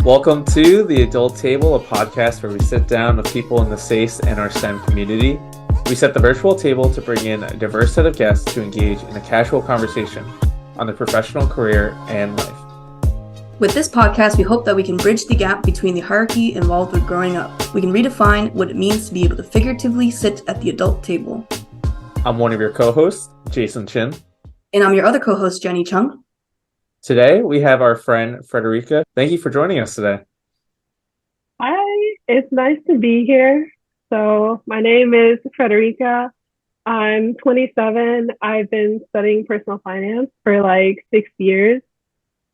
Welcome to The Adult Table, a podcast where we sit down with people in the SACE and our STEM community. We set the virtual table to bring in a diverse set of guests to engage in a casual conversation on their professional career and life. With this podcast, we hope that we can bridge the gap between the hierarchy involved with growing up. We can redefine what it means to be able to figuratively sit at the adult table. I'm one of your co-hosts, Jason Chin. And I'm your other co-host, Jenny Chung. Today, we have our friend, Frederica. Thank you for joining us today. Hi, it's nice to be here. So my name is Frederica. I'm 27. I've been studying personal finance for like 6 years.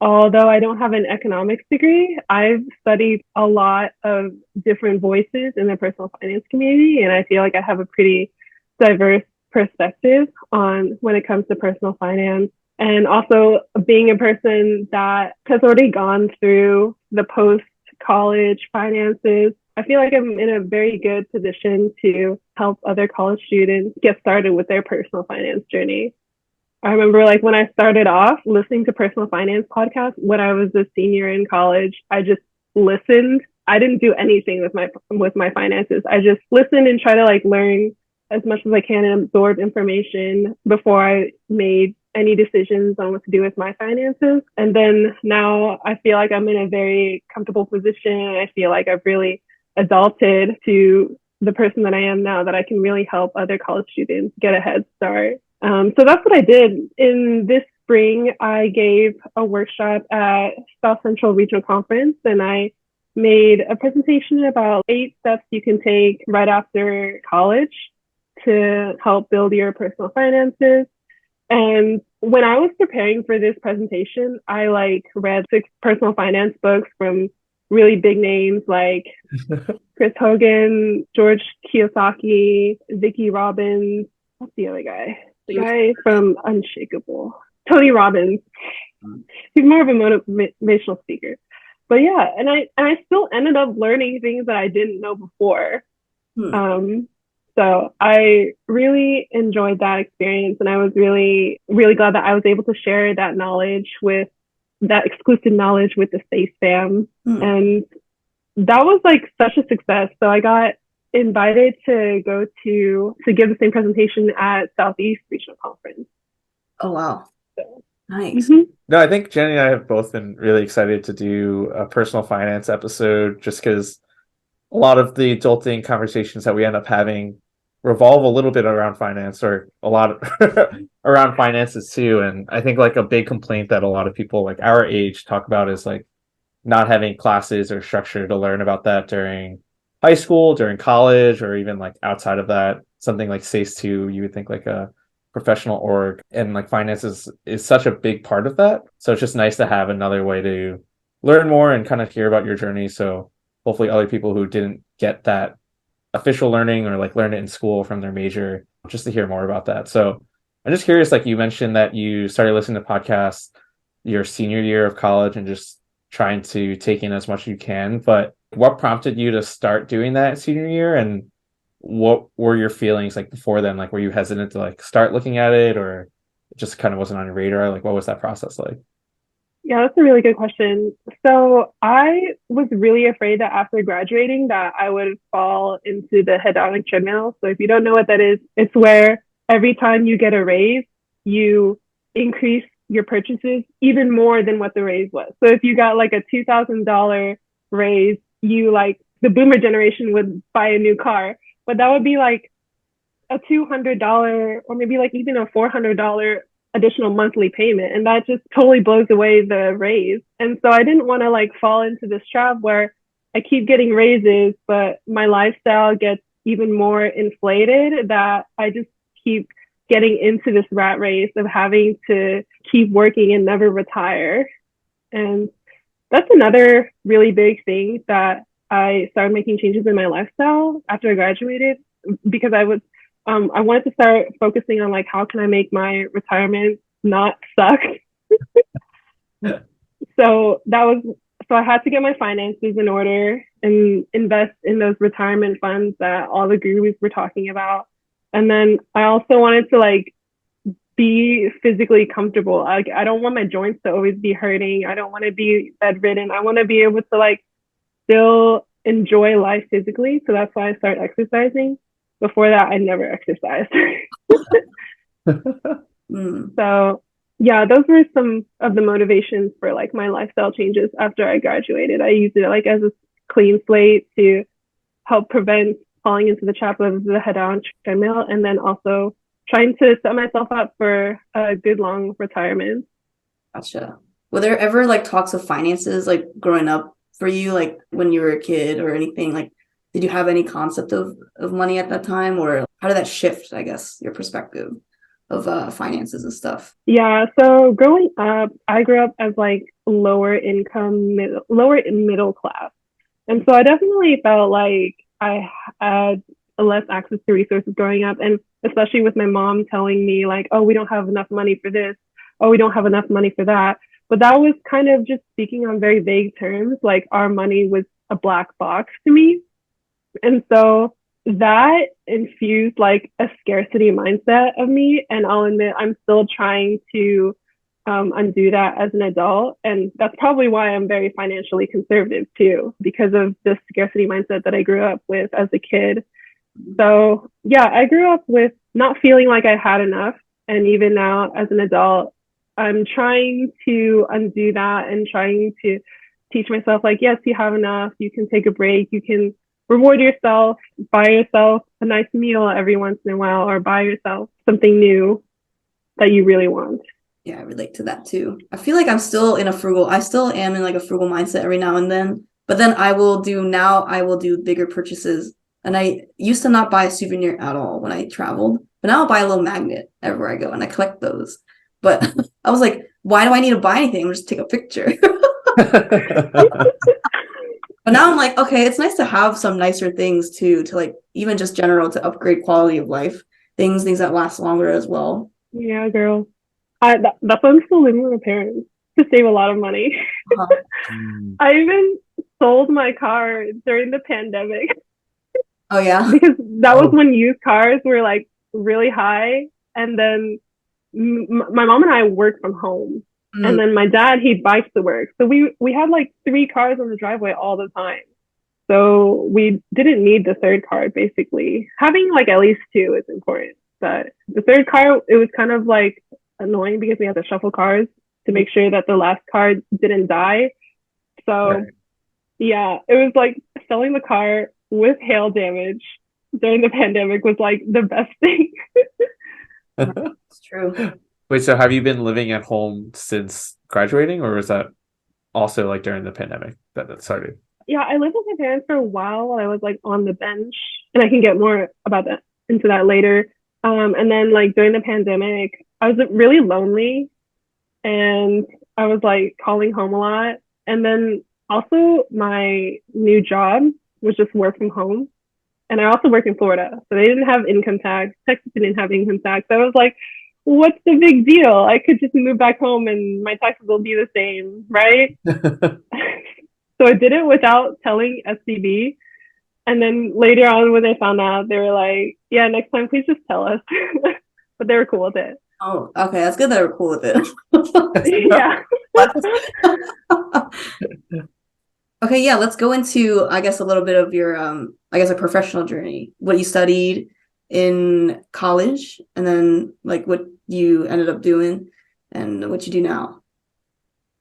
Although I don't have an economics degree, I've studied a lot of different voices in the personal finance community, and I feel like I have a pretty diverse perspective on when it comes to personal finance. And also being a person that has already gone through the post-college finances, I feel like I'm in a very good position to help other college students get started with their personal finance journey. I remember like when I started off listening to personal finance podcasts when I was a senior in college, I just listened. I didn't do anything with my finances. I just listened and try to like learn as much as I can and absorb information before I made any decisions on what to do with my finances. And then now I feel like I'm in a very comfortable position. I feel like I've really adulted to the person that I am now, that I can really help other college students get a head start. So that's what I did. In this spring, I gave a workshop at South Central Regional Conference, and I made a presentation about 8 steps you can take right after college to help build your personal finances. And when I was preparing for this presentation, I read 6 personal finance books from really big names like Chris Hogan, George Kiyosaki, Vicki Robbins. What's the other guy? The guy from Unshakable, Tony Robbins. He's more of a motivational speaker. But yeah, and I still ended up learning things that I didn't know before. So I really enjoyed that experience, and I was really, really glad that I was able to share that exclusive knowledge with the SACE fam. And that was like such a success. So I got invited to go to give the same presentation at Southeast Regional Conference. Oh, wow. So, nice. No, I think Jenny and I have both been really excited to do a personal finance episode, just because a lot of the adulting conversations that we end up having revolve a little bit around finance, or a lot around finances too. And I think like a big complaint that a lot of people like our age talk about is like not having classes or structure to learn about that during high school, during college, or even like outside of that. Something like SACE 2, you would think like a professional org, and like finance is such a big part of that. So it's just nice to have another way to learn more and kind of hear about your journey. So hopefully other people who didn't get that official learning or like learn it in school from their major, just to hear more about that. So I'm just curious, like you mentioned that you started listening to podcasts your senior year of college and just trying to take in as much as you can. But what prompted you to start doing that senior year, and what were your feelings like before then? Like, were you hesitant to like start looking at it, or it just kind of wasn't on your radar? Like, what was that process like? yeah, that's a really good question. So I was really afraid that after graduating that I would fall into the hedonic treadmill. So if you don't know what that is, it's where every time you get a raise, you increase your purchases even more than what the raise was. So if you got like a $2,000 raise, you like the boomer generation would buy a new car, but that would be like a $200 or maybe like even a $400 additional monthly payment. And that just totally blows away the raise. And so I didn't want to like fall into this trap where I keep getting raises, but my lifestyle gets even more inflated, that I just keep getting into this rat race of having to keep working and never retire. And that's another really big thing that I started making changes in my lifestyle after I graduated, because I wanted to start focusing on like, how can I make my retirement not suck? So I had to get my finances in order and invest in those retirement funds that all the gurus were talking about. And then I also wanted to like be physically comfortable. I don't want my joints to always be hurting. I don't want to be bedridden. I want to be able to like still enjoy life physically. So that's why I started exercising. Before that, I never exercised. So yeah, those were some of the motivations for like my lifestyle changes after I graduated. I used it like as a clean slate to help prevent falling into the trap of the head-on treadmill, and then also trying to set myself up for a good long retirement. Gotcha. Were there ever like talks of finances like growing up for you, like when you were a kid or anything? Like, did you have any concept of money at that time, or how did that shift, I guess, your perspective of finances and stuff? Yeah, so growing up, I grew up as like lower income, lower middle class. And so I definitely felt like I had less access to resources growing up. And especially with my mom telling me, like, oh, we don't have enough money for this. Oh, we don't have enough money for that. But that was kind of just speaking on very vague terms. Like, our money was a black box to me. And so that infused like a scarcity mindset of me. And I'll admit, I'm still trying to undo that as an adult. And that's probably why I'm very financially conservative too, because of the scarcity mindset that I grew up with as a kid. So yeah, I grew up with not feeling like I had enough. And even now as an adult, I'm trying to undo that and trying to teach myself like, yes, you have enough. You can take a break. You can reward yourself, buy yourself a nice meal every once in a while, or buy yourself something new that you really want. Yeah, I relate to that too. I feel like I still am in like a frugal mindset every now and then. But then I will do bigger purchases. And I used to not buy a souvenir at all when I traveled. But now I'll buy a little magnet everywhere I go and I collect those. But I was like, why do I need to buy anything? I'm just take a picture. But now I'm like, okay, it's nice to have some nicer things too, to like even just general to upgrade quality of life. Things that last longer as well. Yeah, girl. That's why I'm still living with my parents, to save a lot of money. I even sold my car during the pandemic. Oh yeah. Because that was when used cars were like really high. And then my mom and I work from home. And then my dad, he bikes to work. So we had like 3 cars on the driveway all the time. So we didn't need the third car, basically. Having like at least 2 is important. But the third car, it was kind of like annoying because we had to shuffle cars to make sure that the last car didn't die. So yeah, it was like selling the car with hail damage during the pandemic was like the best thing. It's true. Wait, so have you been living at home since graduating, or was that also like during the pandemic that started? Yeah, I lived with my parents for a while I was like on the bench, and I can get more about that into that later. And then like during the pandemic, I was really lonely, and I was like calling home a lot. And then also my new job was just work from home. And I also work in Florida, so they didn't have income tax. Texas didn't have income tax. So I was like, what's the big deal? I could just move back home and my taxes will be the same, right? So I did it without telling SCB. And then later on, when they found out, they were like, yeah, next time, please just tell us. But they were cool with it. Oh, okay. That's good that we're cool with it. Yeah. Okay, yeah, let's go into, I guess, a little bit of your, I guess, a professional journey, what you studied in college, and then like what you ended up doing and what you do now.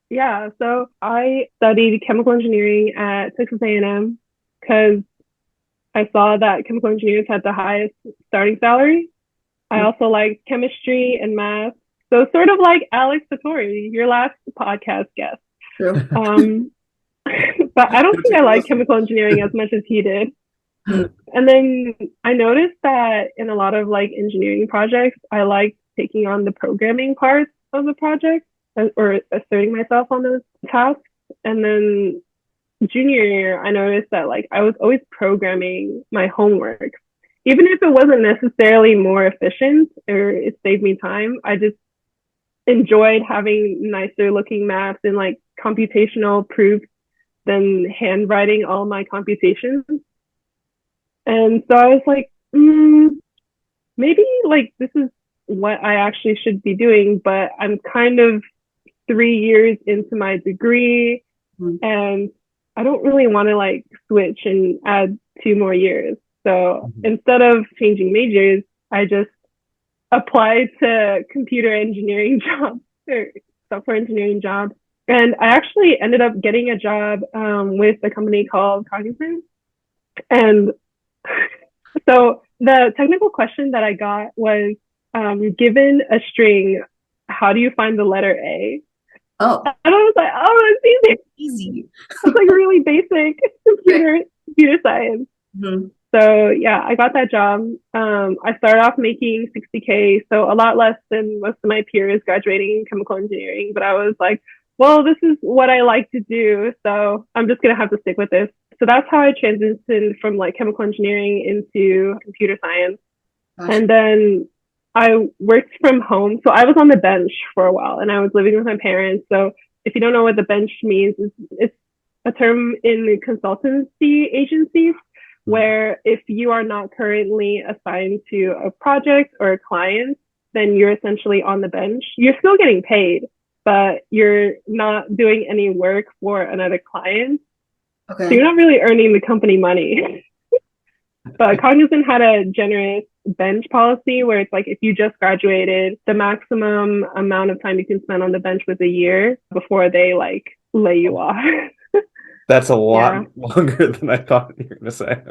Yeah, so I studied chemical engineering at Texas A&M because I saw that chemical engineers had the highest starting salary. I also liked chemistry and math. So sort of like Alex Satori, your last podcast guest. True. But I don't think I like chemical engineering as much as he did. And then I noticed that in a lot of like engineering projects, I liked taking on the programming parts of the project or asserting myself on those tasks. And then junior year, I noticed that like I was always programming my homework. Even if it wasn't necessarily more efficient or it saved me time, I just enjoyed having nicer looking maps and like computational proofs than handwriting all my computations. And so I was like, maybe like this is what I actually should be doing, but I'm kind of 3 years into my degree, and I don't really want to like switch and add 2 more years. So instead of changing majors, I just applied to computer engineering jobs or software engineering jobs. And I actually ended up getting a job with a company called Cognizant. And so the technical question that I got was, given a string, how do you find the letter A? Oh, And I was like, oh, it's easy. easy. It's like really basic computer science. So yeah, I got that job. I started off making 60K, so a lot less than most of my peers graduating in chemical engineering. But I was like, well, this is what I like to do, so I'm just gonna have to stick with this. So that's how I transitioned from like chemical engineering into computer science. Gotcha. And then I worked from home. So I was on the bench for a while, and I was living with my parents. So if you don't know what the bench means, it's a term in consultancy agencies where if you are not currently assigned to a project or a client, then you're essentially on the bench. You're still getting paid, but you're not doing any work for another client. Okay. So you're not really earning the company money. But Cognizant had a generous bench policy where it's like if you just graduated, the maximum amount of time you can spend on the bench was a year before they like lay you off. That's a lot longer than I thought you were going to say.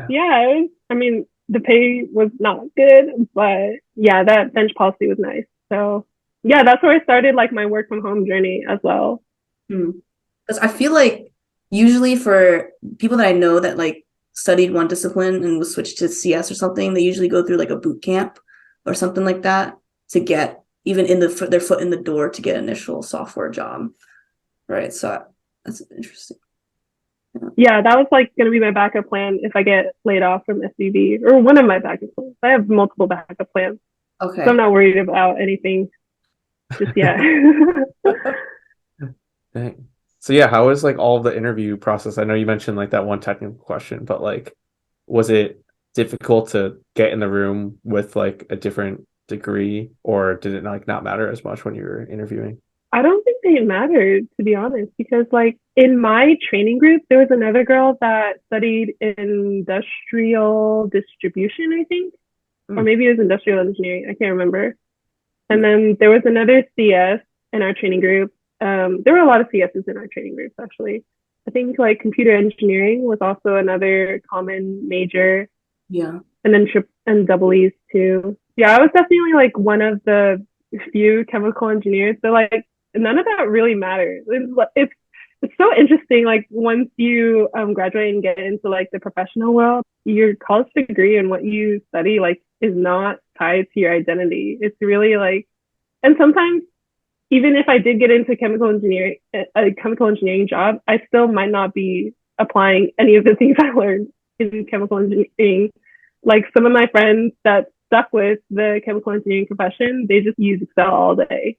Yeah, I mean, the pay was not good, but yeah, that bench policy was nice. So yeah, that's where I started like my work from home journey as well. Because I feel like usually for people that I know that like studied one discipline and was switched to CS or something, they usually go through like a boot camp or something like that to get even in their foot in the door to get an initial software job. Right. So that's interesting. Yeah, that was like going to be my backup plan if I get laid off from SVB, or one of my backup plans. I have multiple backup plans. Okay. So I'm not worried about anything just yet. Dang. So yeah, how was like all of the interview process? I know you mentioned like that one technical question, but like, was it difficult to get in the room with like a different degree, or did it like not matter as much when you were interviewing? I don't think they mattered, to be honest, because like in my training group, there was another girl that studied industrial distribution, I think, or maybe it was industrial engineering. I can't remember. And then there was another CS in our training group. There were a lot of CSs in our training groups, actually. I think like computer engineering was also another common major. Yeah. And then and double E's too. Yeah, I was definitely like one of the few chemical engineers. So like none of that really matters. It's so interesting. Like once you graduate and get into like the professional world, your college degree and what you study like is not tied to your identity. It's really like, and sometimes even if I did get into chemical engineering, a chemical engineering job, I still might not be applying any of the things I learned in chemical engineering. Like some of my friends that stuck with the chemical engineering profession, they just use Excel all day.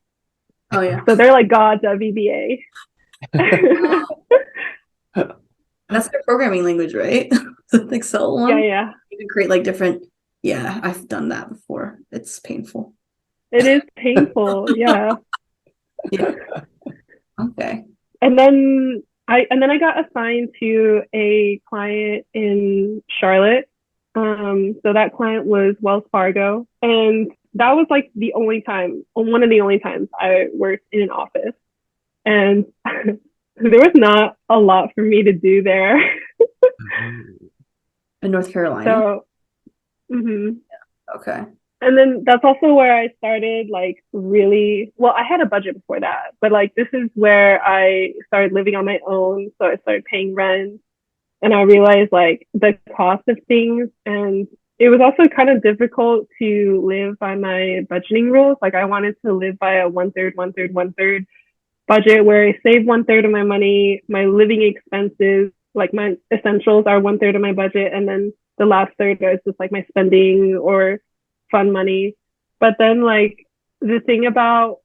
Oh yeah. So they're like gods at VBA. That's their programming language, right? The Excel one. Yeah. You can create like different. Yeah, I've done that before. It's painful. It is painful. Yeah. Yeah. Okay. And then I got assigned to a client in Charlotte. So that client was Wells Fargo, and that was like one of the only times I worked in an office, and there was not a lot for me to do there. In North Carolina. So, okay. And then that's also where I started like really, well, I had a budget before that, but like this is where I started living on my own. So I started paying rent, and I realized like the cost of things, and it was also kind of difficult to live by my budgeting rules. Like I wanted to live by a 1/3, 1/3, 1/3 budget where I save 1/3 of my money, my living expenses, like my essentials are 1/3 of my budget, and then the last third is just like my spending or fun money. But then like the thing about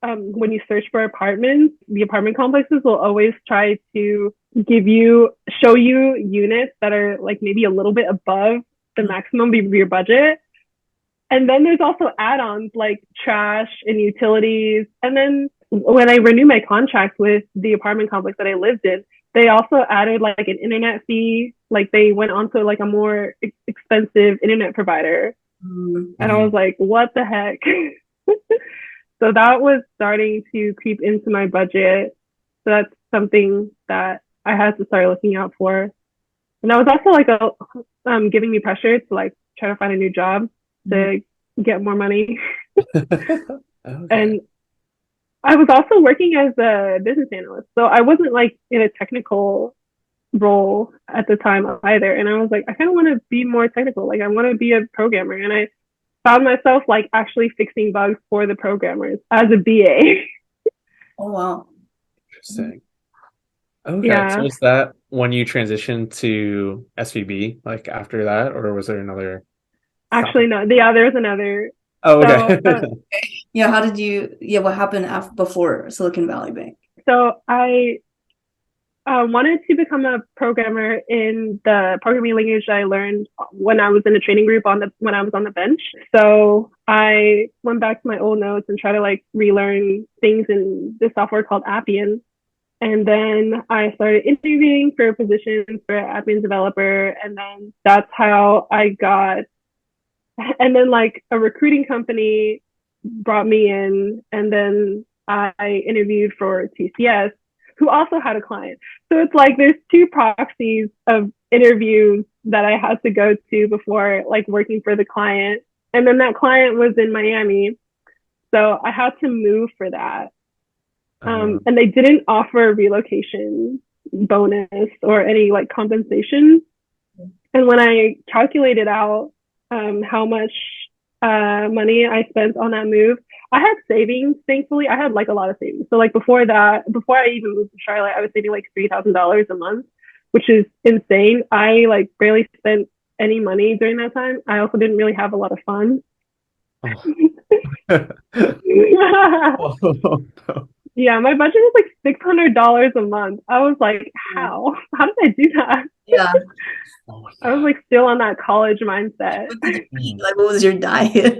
when you search for apartments, the apartment complexes will always try to show you units that are like maybe a little bit above the maximum of your budget. And then there's also add-ons like trash and utilities. And then when I renewed my contract with the apartment complex that I lived in, they also added like an internet fee. Like they went on to like a more expensive internet provider. Mm. And I was like, what the heck? So that was starting to creep into my budget. So that's something that I had to start looking out for. And that was also like giving me pressure to like try to find a new job to get more money. Okay. And I was also working as a business analyst. So I wasn't like in a technical role at the time either. And I was like, I kind of want to be more technical. Like I want to be a programmer. And I found myself like actually fixing bugs for the programmers as a BA. Oh wow. Interesting. Okay. Yeah. So was that when you transitioned to SVB, like after that, or was there another? Actually, no. Yeah, there's another. Oh, okay. So, Yeah, how did you, yeah, what happened after, before Silicon Valley Bank? so I wanted to become a programmer in the programming language I learned when I was in a training group when I was on the bench. So I went back to my old notes and tried to like relearn things in this software called Appian. And then I started interviewing for positions for Appian developer. And then that's how I got, and then like a recruiting company brought me in, and then I interviewed for TCS, who also had a client. So it's like there's two proxies of interviews that I had to go to before like working for the client. And then that client was in Miami. So I had to move for that. And they didn't offer a relocation bonus or any like compensation. And when I calculated out how much money I spent on that move, I had savings, thankfully. I had like a lot of savings. So like before I even moved to Charlotte, I was saving like $3,000 a month, which is insane. I like barely spent any money during that time. I also didn't really have a lot of fun. Oh, no. Yeah, my budget was like $600 a month. I was like, how? How did I do that? Yeah. Oh, I was like still on that college mindset. What did you eat? Like, what was your diet?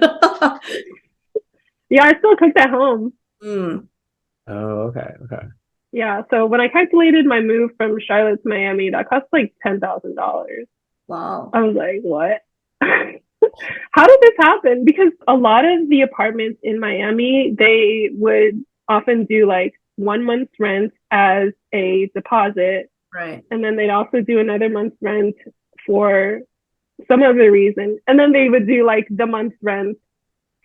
Yeah, I still cooked at home. Mm. Oh, okay. Yeah, so when I calculated my move from Charlotte to Miami, that cost like $10,000. Wow. I was like, what? How did this happen? Because a lot of the apartments in Miami, they would often do like 1 month's rent as a deposit. Right. And then they'd also do another month's rent for some other reason. And then they would do like the month's rent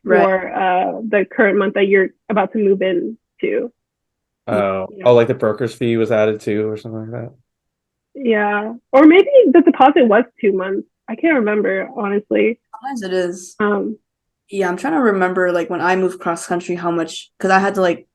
for the current month that you're about to move into. Oh, like the broker's fee was added too, or something like that. Yeah. Or maybe the deposit was 2 months. I can't remember, honestly. Sometimes it is. Yeah, I'm trying to remember like when I moved cross country how much, because I had to like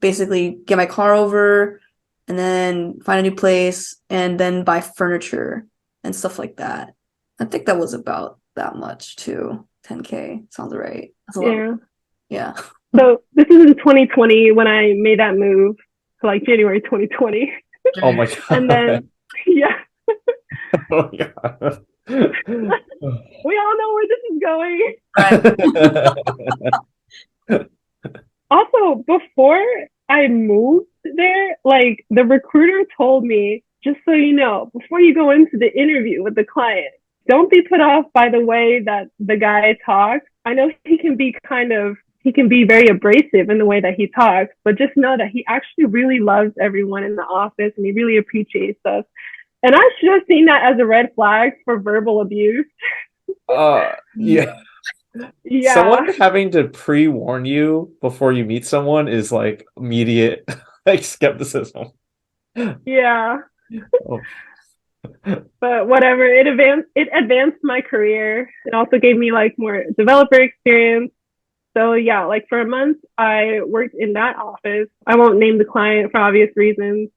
basically get my car over and then find a new place and then buy furniture and stuff like that. I think that was about that much too. 10K sounds right. That's a lot. Yeah. So this is in 2020 when I made that move, so like January 2020. Oh my god. And then Oh my god. We all know where this is going. Right. Also, before I moved there, like the recruiter told me, just so you know, before you go into the interview with the client, don't be put off by the way that the guy talks. I know he can be very abrasive in the way that he talks, but just know that he actually really loves everyone in the office and he really appreciates us. And I should have seen that as a red flag for verbal abuse. Yeah. Yeah. Someone having to pre-warn you before you meet someone is like immediate like skepticism. Yeah. Oh. But whatever, it advanced my career. It also gave me like more developer experience. So yeah, like for a month I worked in that office. I won't name the client for obvious reasons.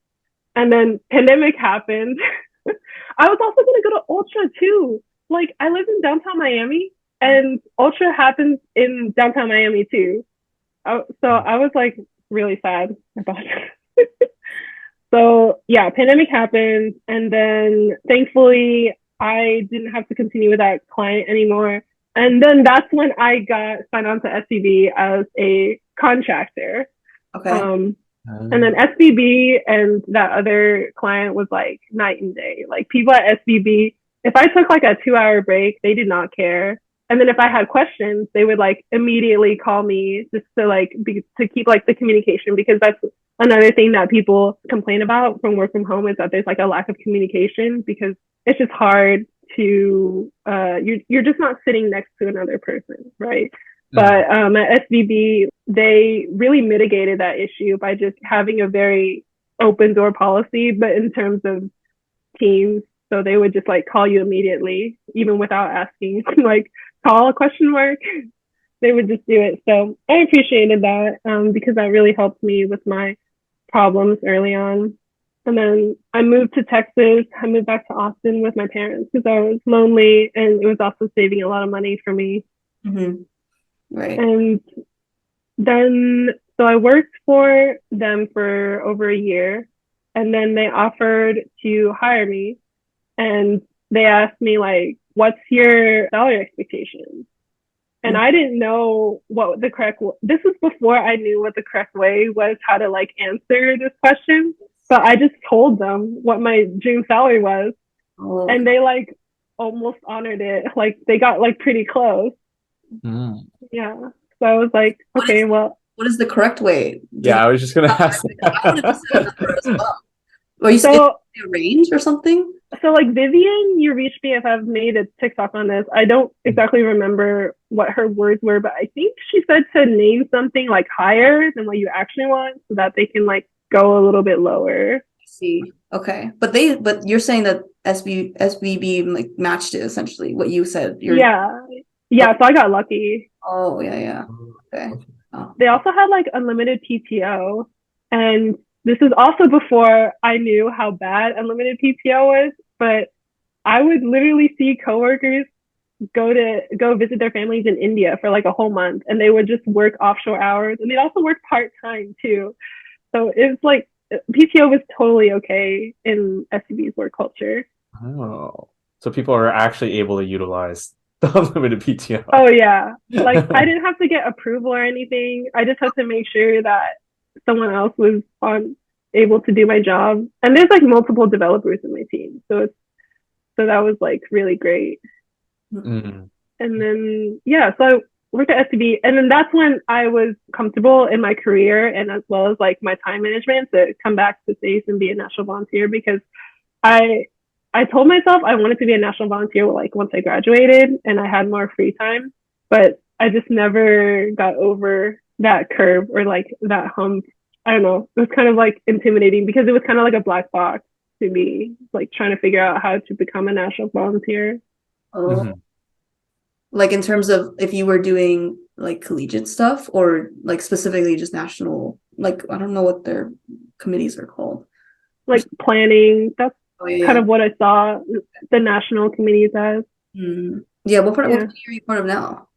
And then pandemic happened. I was also gonna go to Ultra too. Like I live in downtown Miami and Ultra happens in downtown Miami too. So I was like really sad about it. So yeah, pandemic happened, and then thankfully I didn't have to continue with that client anymore. And then that's when I got signed on to SVB as a contractor. Okay. And then SVB and that other client was like night and day. Like people at SVB, if I took like a 2 hour break, they did not care. And then if I had questions, they would like immediately call me just to like to keep like the communication, because that's another thing that people complain about from work from home, is that there's like a lack of communication, because it's just hard to you're just not sitting next to another person, right? But at SVB, they really mitigated that issue by just having a very open door policy, but in terms of teams. So they would just like call you immediately, even without asking, like call a question mark. They would just do it. So I appreciated that because that really helped me with my problems early on. And then I moved to Texas. I moved back to Austin with my parents because I was lonely, and it was also saving a lot of money for me. Mm-hmm. Right. And then, so I worked for them for over a year, and then they offered to hire me, and they asked me like, what's your salary expectations? And I didn't know what the correct, this was before I knew what the correct way was, how to like answer this question. But I just told them what my dream salary was. Oh. And they like almost honored it. Like they got like pretty close. Yeah. So I was like, okay, well. What is the correct way? Yeah, I was just going to ask that. I wanted to say a number as well. Or you So, said a range or something? So like Vivian, you reached me if I've made a TikTok on this. I don't exactly remember what her words were, but I think she said to name something like higher than what you actually want, so that they can like go a little bit lower. I see. Okay. But you're saying that SVB like matched it essentially, what you said. Yeah. So I got lucky. Oh, yeah. Okay. Oh. They also had like unlimited PTO, and this is also before I knew how bad unlimited PTO was, but I would literally see coworkers go visit their families in India for like a whole month, and they would just work offshore hours, and they'd also work part-time too. So it's like PTO was totally okay in SCB's work culture. Oh, so people are actually able to utilize the unlimited PTO. Oh yeah, like I didn't have to get approval or anything. I just had to make sure that someone else was able to do my job. And there's like multiple developers in my team, so that was like really great. And then so I worked at SCB, and then that's when I was comfortable in my career, and as well as like my time management, to come back to SACE and be a national volunteer, because I told myself I wanted to be a national volunteer like once I graduated and I had more free time, but I just never got over that curve or like that hump. I don't know. It was kind of like intimidating because it was kind of like a black box to me, like trying to figure out how to become a national volunteer. Oh. Like in terms of if you were doing like collegiate stuff or like specifically just national, like I don't know what their committees are called. Like planning. That's kind of what I saw the national committees as. Yeah, what committee are you part of now?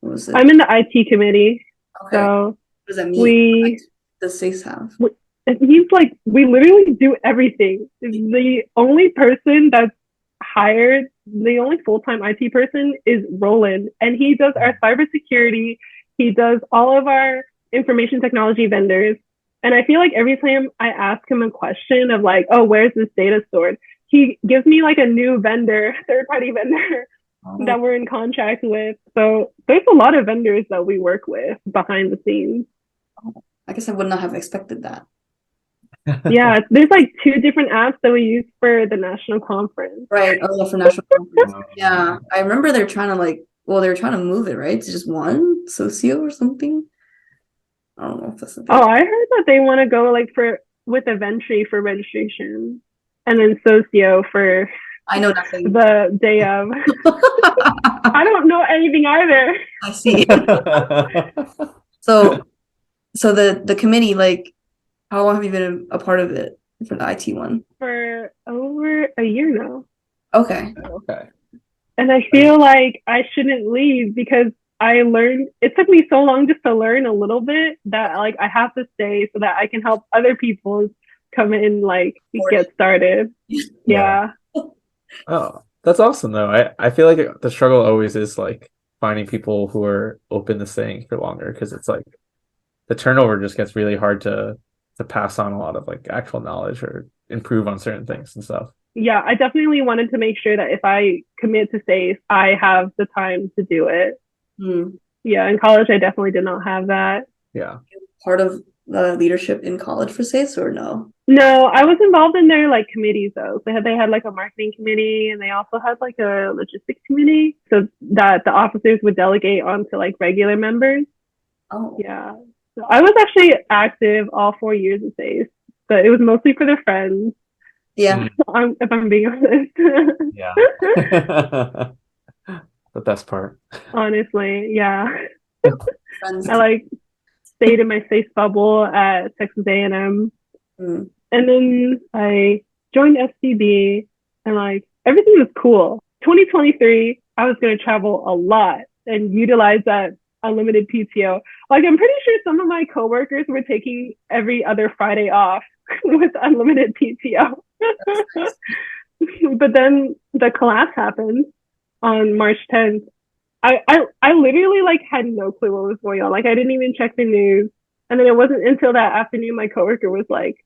What was it? I'm in the IT committee. Okay. So what does that mean? What does SACE have? He's like, we literally do everything. The only person that's hired, the only full-time IT person is Roland, and he does our cybersecurity. He does all of our information technology vendors. And I feel like every time I ask him a question of like, oh, where's this data stored? He gives me like a new vendor, third-party vendor that we're in contract with. So there's a lot of vendors that we work with behind the scenes. I guess I would not have expected that. Yeah, there's like 2 different apps that we use for the national conference. Right. Oh, yeah, for national conference. Yeah. I remember they're trying to move it, right? To just one Socio or something. I don't know if that's the thing. Oh, I heard that they want to go like with Eventry for registration, and then Socio for I know nothing. The day of. I don't know anything either. I see. So the committee, like, how long have you been a part of it for the IT one? For over a year now. Okay. And I feel like I shouldn't leave because it took me so long just to learn a little bit that like I have to stay so that I can help other people come in, like get started. Yeah. Oh, That's awesome though. I feel like the struggle always is like finding people who are open to staying for longer because it's like the turnover just gets really hard to pass on a lot of like actual knowledge or improve on certain things and stuff. Yeah, I definitely wanted to make sure that if I commit to SAFE, I have the time to do it. Hmm. Yeah, in college, I definitely did not have that. Yeah. Part of the leadership in college for SAFEs or no? No, I was involved in their like committees though. They had like a marketing committee and they also had like a logistics committee so that the officers would delegate onto like regular members. Oh, Yeah. So I was actually active all 4 years of SAFE, but it was mostly for their friends, yeah. if I'm being honest. Yeah. The best part. Honestly, yeah. Friends. I like stayed in my safe bubble at Texas A&M. Mm. And then I joined SCB and like everything was cool. 2023, I was going to travel a lot and utilize that unlimited PTO. Like I'm pretty sure some of my coworkers were taking every other Friday off with unlimited PTO. But then the collapse happened on March 10th. I literally like had no clue what was going on. Like I didn't even check the news. And then it wasn't until that afternoon my coworker was like,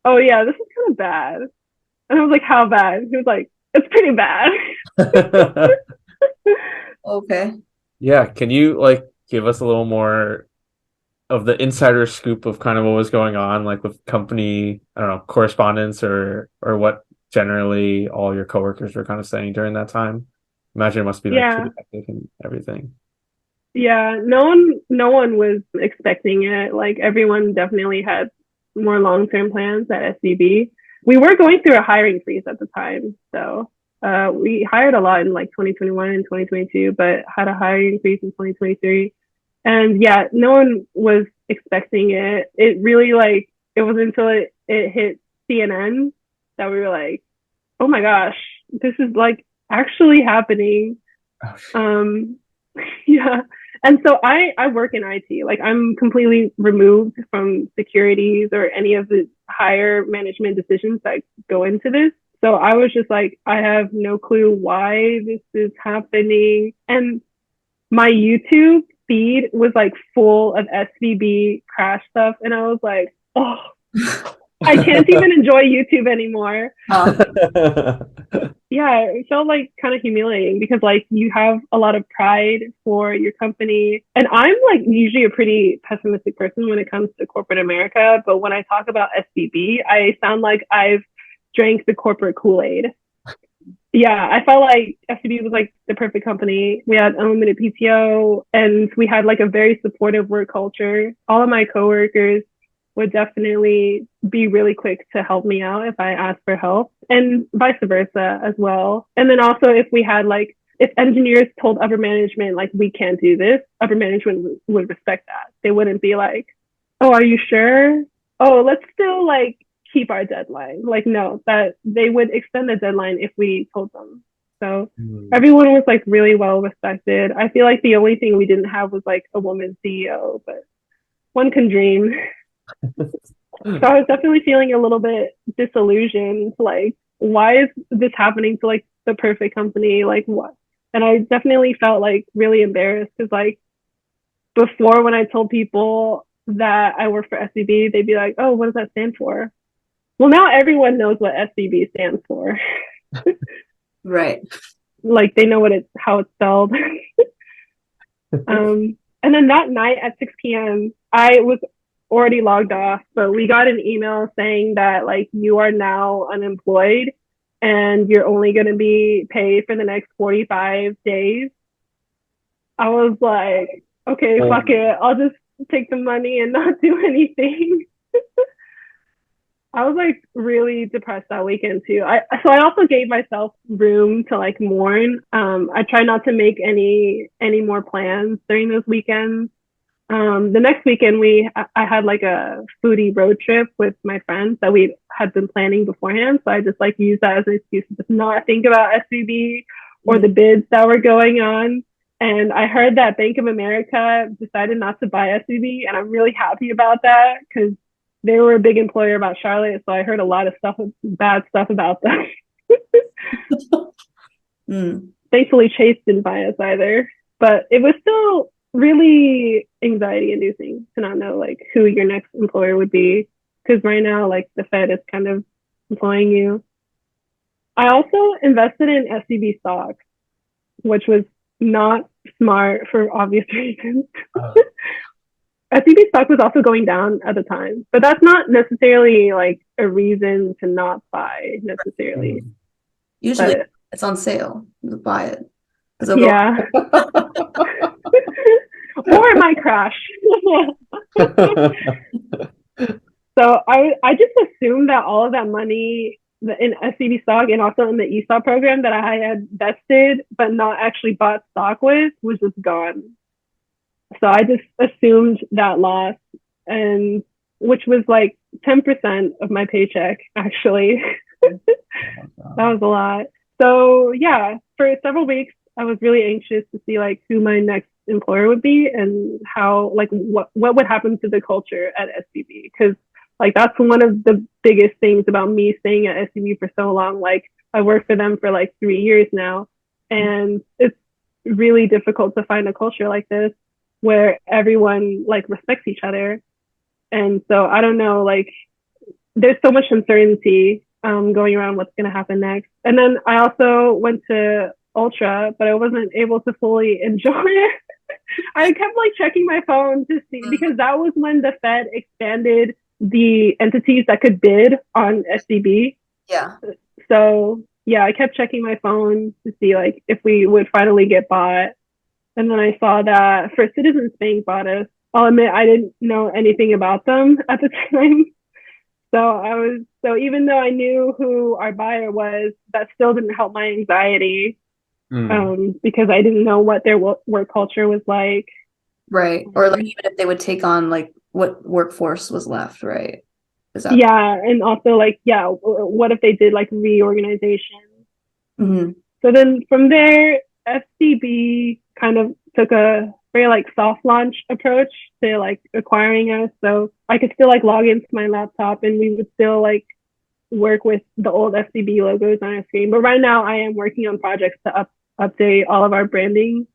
"Oh yeah, this is kind of bad." And I was like, "How bad?" He was like, "It's pretty bad." Okay. Yeah, can you like give us a little more of the insider scoop of kind of what was going on, like with company, I don't know, correspondence or what generally all your coworkers were kind of saying during that time? Imagine it must be like Yeah. pretty hectic and everything. Yeah, no one was expecting it. Like everyone definitely had more long-term plans at SCB. We were going through a hiring freeze at the time, so we hired a lot in like 2021 and 2022, but had a hiring freeze in 2023. And yeah, no one was expecting it. It really like it was until it hit CNN that we were like, oh my gosh, this is like actually happening. Oh, shit. Yeah. And so I work in IT. Like I'm completely removed from securities or any of the higher management decisions that go into this. So I was just like, I have no clue why this is happening. And my YouTube feed was like full of SVB crash stuff. And I was like, oh, I can't even enjoy YouTube anymore. Yeah, it felt like kind of humiliating because like you have a lot of pride for your company. And I'm like usually a pretty pessimistic person when it comes to corporate America. But when I talk about SVB, I sound like I've drank the corporate Kool-Aid. Yeah, I felt like SVB was like the perfect company. We had unlimited PTO and we had like a very supportive work culture. All of my coworkers would definitely be really quick to help me out if I asked for help and vice versa as well. And then also if we had like, if engineers told upper management, like, we can't do this, upper management would respect that. They wouldn't be like, oh, are you sure? Oh, let's still like keep our deadline. Like, no, that they would extend the deadline if we told them. So everyone was like really well respected. I feel like the only thing we didn't have was like a woman CEO, but one can dream. So I was definitely feeling a little bit disillusioned. Like, why is this happening to like the perfect company? Like, what? And I definitely felt like really embarrassed because like before when I told people that I work for SCB, they'd be like, "Oh, what does that stand for?" Well, now everyone knows what SCB stands for. Right. Like they know how it's spelled. And then that night at 6 p.m., I was already logged off, but we got an email saying that like you are now unemployed and you're only going to be paid for the next 45 days. I was like, okay, fuck it. I'll just take the money and not do anything. I was like really depressed that weekend too. So I also gave myself room to like mourn. I tried not to make any more plans during those weekends. The next weekend I had like a foodie road trip with my friends that we had been planning beforehand. So I just like used that as an excuse to just not think about SVB or the bids that were going on. And I heard that Bank of America decided not to buy SVB, and I'm really happy about that because they were a big employer about Charlotte. So I heard a lot of bad stuff about them. Mm. Thankfully, Chase didn't buy us either, but it was still really anxiety inducing to not know like who your next employer would be. Because right now, like the Fed is kind of employing you. I also invested in SCB stock, which was not smart for obvious reasons. Oh. SCB stock was also going down at the time, but that's not necessarily like a reason to not buy necessarily. Mm. Usually But it's on sale. Just buy it. 'Cause it'll yeah, or it might crash. So I just assumed that all of that money in SCB stock and also in the ESOP program that I had vested but not actually bought stock with was just gone. So I just assumed that loss, and which was like 10% of my paycheck actually. That was a lot. So yeah, for several weeks I was really anxious to see like who my next employer would be and how like what would happen to the culture at SCB, because like that's one of the biggest things about me staying at SCB for so long. Like I worked for them for like 3 years now, and it's really difficult to find a culture like this where everyone like respects each other. And so I don't know, like there's so much uncertainty going around what's going to happen next. And then I also went to Ultra, but I wasn't able to fully enjoy it. I kept like checking my phone to see, because that was when the Fed expanded the entities that could bid on SCB. yeah. So yeah, I kept checking my phone to see like if we would finally get bought. And then I saw that First Citizens Bank bought us. I'll admit I didn't know anything about them at the time. So even though I knew who our buyer was, that still didn't help my anxiety, because I didn't know what their work culture was like. Right. Or like even if they would take on like what workforce was left, right? Is that Yeah, and also like what if they did like reorganization? Mhm. So then from there, FCB kind of took a very like soft launch approach to like acquiring us. So I could still like log into my laptop and we would still like work with the old FCB logos on our screen. But right now I am working on projects to update all of our branding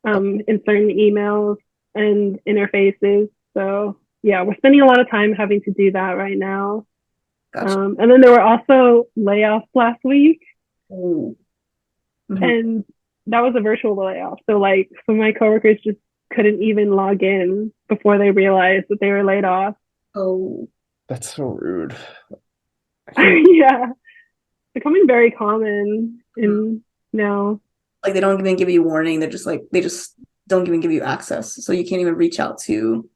in certain emails and interfaces. So yeah, we're spending a lot of time having to do that right now. Gotcha. And then there were also layoffs last week. Mhm. And that was a virtual layoff. So like some of my coworkers just couldn't even log in before they realized that they were laid off. Oh, That's so rude. Yeah, becoming very common in now. like they don't even give you warning. They're just like they just don't even give you access, so you can't even reach out to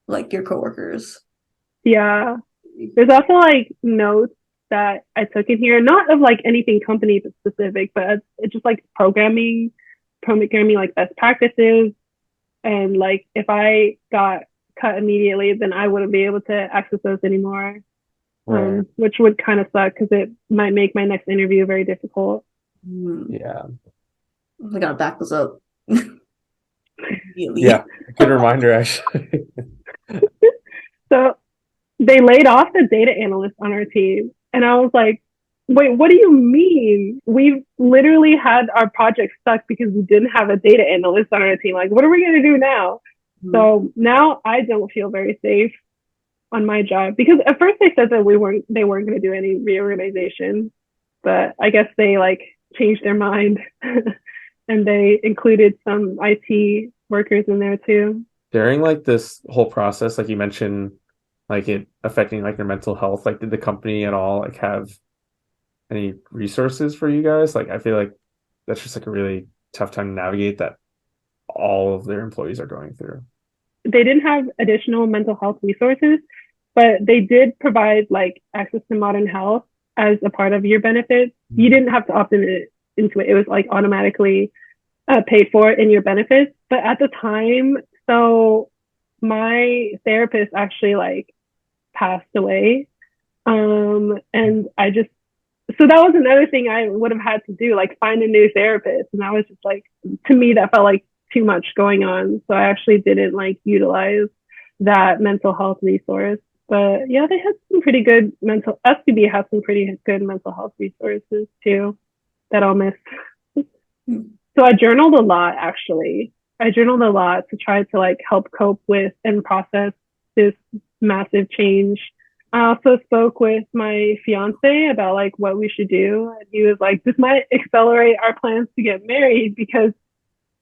like your coworkers. Yeah, there's also like notes that I took in here, not of like anything company specific, but it's just like programming like best practices. And like if I got cut immediately, then I wouldn't be able to access those anymore, Right. which would kind of suck because it might make my next interview very difficult. Yeah. I gotta back this up. Immediately. Yeah. Good reminder, actually. So they laid off the data analyst on our team. And I was like, wait, what do you mean? We've literally had our project stuck because we didn't have a data analyst on our team. Like, what are we going to do now? So now I don't feel very safe on my job, because at first they said that they weren't going to do any reorganization, but I guess they like changed their mind and they included some IT workers in there too. During like this whole process, like you mentioned, like it affecting like your mental health, like did the company at all like have any resources for you guys? Like I feel like that's just like a really tough time to navigate that all of their employees are going through. They didn't have additional mental health resources, but they did provide like access to modern health as a part of your benefits. You didn't have to opt into it. It was like automatically paid for in your benefits. But at the time, so my therapist actually like passed away. And so that was another thing I would have had to do, like find a new therapist. And that was just like, to me, that felt like too much going on. So I actually didn't like utilize that mental health resource. But yeah, they had some pretty good SPB has some pretty good mental health resources too that I'll miss. So I journaled a lot, actually. I journaled a lot to try to like help cope with and process this massive change. I also spoke with my fiance about like what we should do. And he was like, this might accelerate our plans to get married because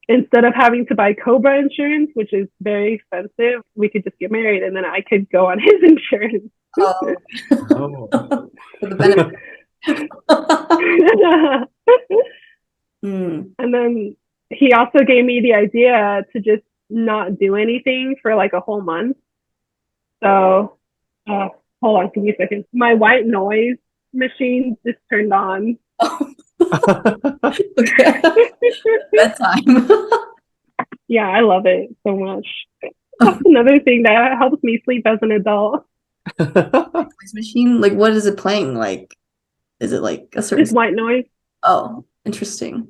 instead of having to buy Cobra insurance, which is very expensive, we could just get married and then I could go on his insurance. Oh, Oh. for the benefit. Mm. And then he also gave me the idea to just not do anything for like a whole month. So, hold on, give me a second. My white noise machine just turned on. Okay. Bedtime. Yeah, I love it so much. That's another thing that helps me sleep as an adult. Noise machine? Like, what is it playing? Like, is it like a certain? It's white noise. Oh, interesting.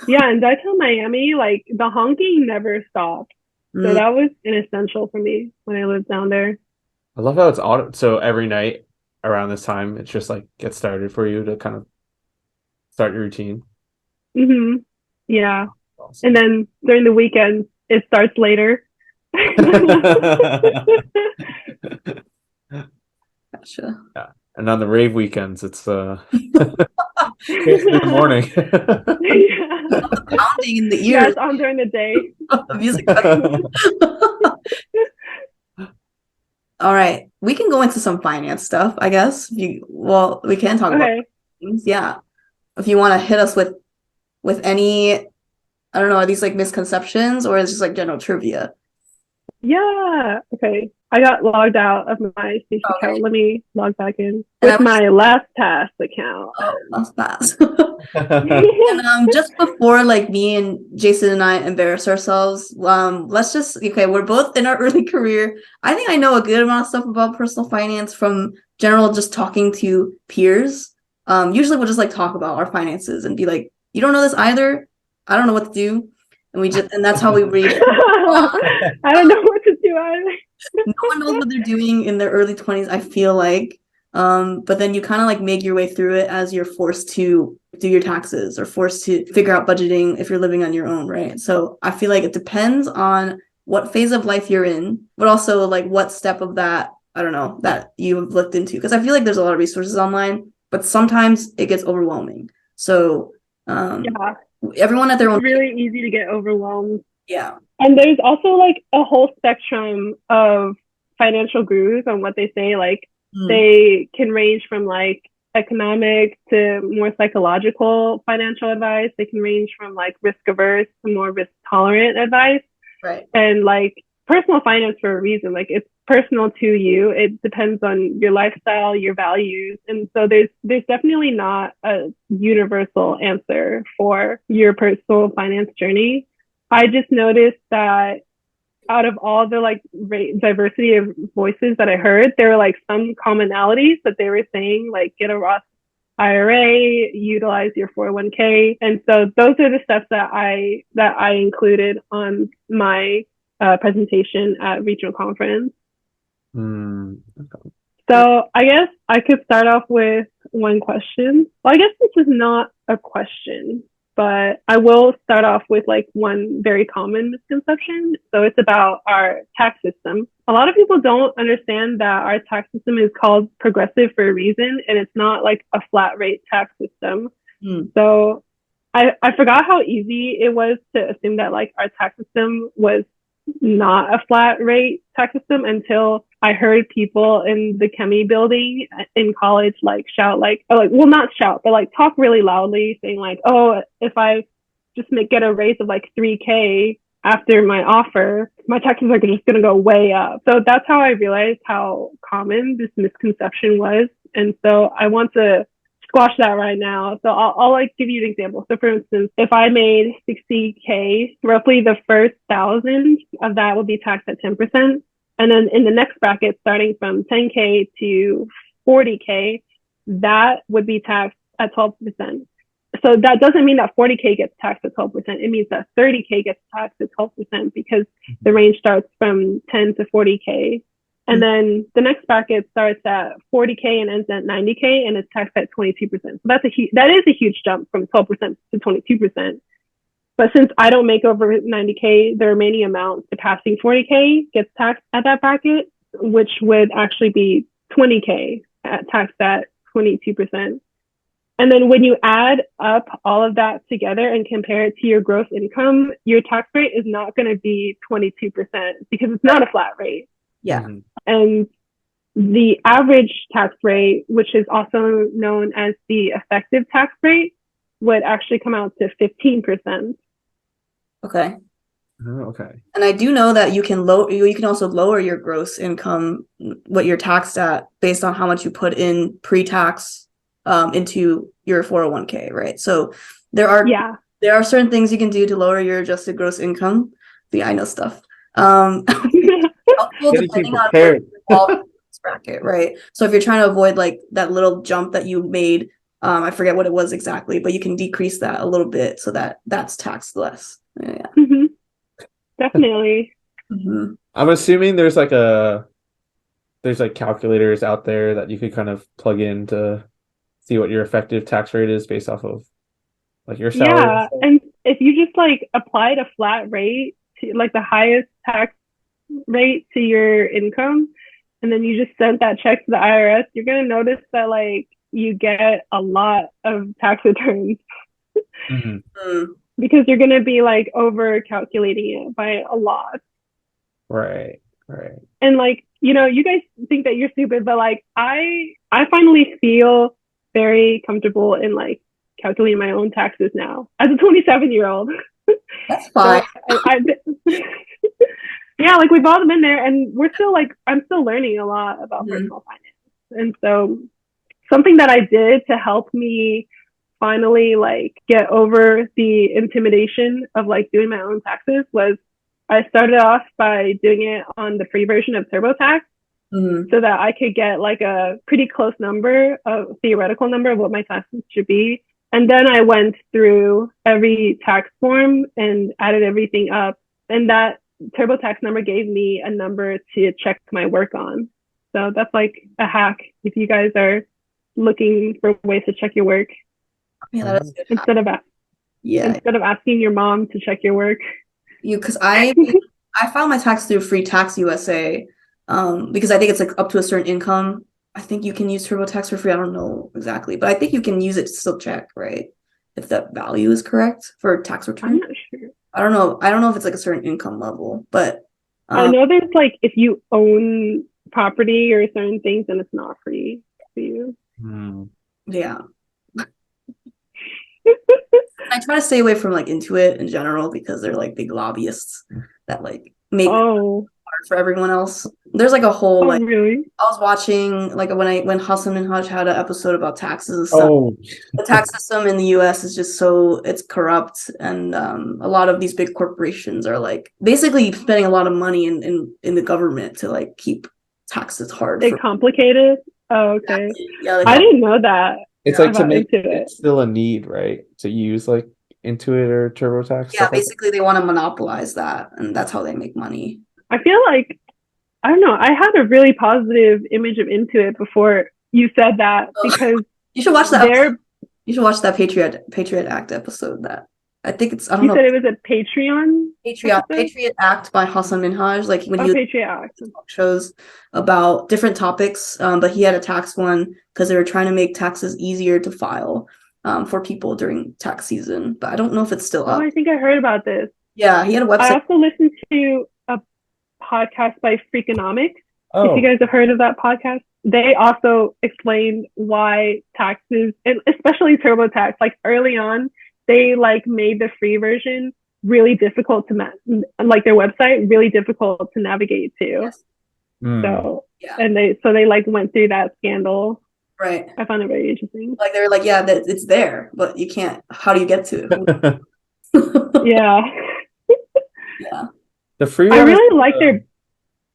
Yeah, in downtown Miami, like the honking never stopped. So that was an essential for me when I lived down there. I love how it's auto. So every night around this time, it's just like get started for you to kind of start your routine. Hmm. Yeah. Awesome. And then during the weekends, it starts later. Gotcha. Yeah. And on the rave weekends, it's basically the morning. Pounding in the Yeah, ears. it's on during the day. The music. All right, we can go into some finance stuff, I guess. Well, we can talk about things. Yeah, if you want to hit us with any, I don't know, are these like misconceptions or is it just like general trivia? Yeah. Okay. I got logged out of my Space Okay. account. Let me log back in And with my LastPass account. Oh, that's fast. And just before like me and Jason and I embarrass ourselves, let's just we're both in our early career. I think I know a good amount of stuff about personal finance from general just talking to peers. Usually we'll just like talk about our finances and be like, you don't know this either. I don't know what to do. And that's how we read. I don't know what to do either. No one knows what they're doing in their early 20s, I feel like. But then you kind of like make your way through it as you're forced to do your taxes or forced to figure out budgeting if you're living on your own, right? So I feel like it depends on what phase of life you're in, but also like what step of that, I don't know, that you've looked into. Because I feel like there's a lot of resources online, but sometimes it gets overwhelming. So Yeah, everyone at their own. it's really easy to get overwhelmed. Yeah. And there's also like a whole spectrum of financial gurus on what they say. Like they can range from like economic to more psychological financial advice. They can range from like risk averse to more risk tolerant advice. Right. And like personal finance for a reason, like it's personal to you. It depends on your lifestyle, your values. And so there's definitely not a universal answer for your personal finance journey. I just noticed that out of all the like diversity of voices that I heard, there were like some commonalities that they were saying, like get a Roth IRA, utilize your 401k. And so those are the steps that I included on my presentation at regional conference. Okay. So I guess I could start off with one question. Well, I guess this is not a question, but I will start off with like one very common misconception. So it's about our tax system. A lot of people don't understand that our tax system is called progressive for a reason, and it's not like a flat rate tax system. So I forgot how easy it was to assume that like our tax system was not a flat rate tax system until I heard people in the Chemi building in college like shout like well not shout but like talk really loudly saying like, oh, if I just get a raise of like 3K after my offer, my taxes are just going to go way up. So that's how I realized how common this misconception was. And so I want to squash that right now. So I'll like give you an example. So for instance, if I made 60K, roughly the first 1,000 of that will be taxed at 10%. And then in the next bracket, starting from 10K to 40K, that would be taxed at 12%. So that doesn't mean that 40K gets taxed at 12%. It means that 30K gets taxed at 12% because the range starts from 10 to 40K. And then the next bracket starts at 40K and ends at 90K, and it's taxed at 22%. So that is a huge jump from 12% to 22%. But since I don't make over 90K, the remaining amount surpassing 40K gets taxed at that bracket, which would actually be 20K taxed at 22%. And then when you add up all of that together and compare it to your gross income, your tax rate is not going to be 22% because it's not a flat rate. Yeah. And the average tax rate, which is also known as the effective tax rate, would actually come out to 15%. Okay. Okay. And I do know that you can also lower your gross income, what you're taxed at, based on how much you put in pre-tax into your 401k, right? So there are certain things you can do to lower your adjusted gross income. Yeah, I know stuff. Depending on where you fall in this bracket, right? So if you're trying to avoid like that little jump that you made, I forget what it was exactly, but you can decrease that a little bit so that that's taxed less. Yeah. Definitely. I'm assuming there's like calculators out there that you could kind of plug in to see what your effective tax rate is based off of like your salary. Yeah, and if you just like applied a flat rate to like the highest tax rate to your income, and then you just sent that check to the IRS, you're gonna notice that like you get a lot of tax returns. Because you're going to be like over calculating it by a lot. Right. And like, you know, you guys think that you're stupid, but like I finally feel very comfortable in like calculating my own taxes now as a 27-year-old. That's fine. So yeah, like we've all been there, and we're still like, I'm still learning a lot about personal finance. And so something that I did to help me finally like get over the intimidation of like doing my own taxes was I started off by doing it on the free version of TurboTax so that I could get like a pretty close number, a theoretical number of what my taxes should be. And then I went through every tax form and added everything up. And that TurboTax number gave me a number to check my work on. So that's like a hack if you guys are looking for ways to check your work. Yeah, that is good. Instead of asking your mom to check your work. Because I filed my tax through Free Tax USA, because I think it's like up to a certain income. I think you can use TurboTax for free. I don't know exactly, but I think you can use it to still check, right? If that value is correct for tax return. I'm not sure. I don't know if it's like a certain income level, but I know there's like if you own property or certain things, then it's not free for you. Yeah. I try to stay away from like Intuit in general because they're like big lobbyists that like make it hard for everyone else. There's like a whole like really? I was watching like when Hassan and Haj had an episode about taxes and stuff. The tax system in the US is just it's corrupt, and a lot of these big corporations are like basically spending a lot of money in the government to like keep taxes hard. They complicated? Oh, okay. Exactly. Yeah, I didn't know that. It's like to make it still a need, right? To use like Intuit or TurboTax. Yeah, basically they want to monopolize that, and that's how they make money. I feel like, I don't know, I had a really positive image of Intuit before you said that, because you should watch that. You should watch that Patriot Act episode. That I think it's. I don't know. You said it was a Patreon. Patriot Act by Hassan Minhaj. Like when he Patriot Act shows about different topics, but he had a tax one because they were trying to make taxes easier to file for people during tax season. But I don't know if it's still up. I think I heard about this. Yeah, he had a website. I also listened to a podcast by Freakonomics. If you guys have heard of that podcast, they also explained why taxes, and especially TurboTax, like early on, they like made the free version really difficult to like their website really difficult to navigate to. Yes. So and they like went through that scandal. Right. I found it very interesting. Like they were like, yeah, that it's there, but you can't. How do you get to it? Yeah. Yeah. The free. I really like their.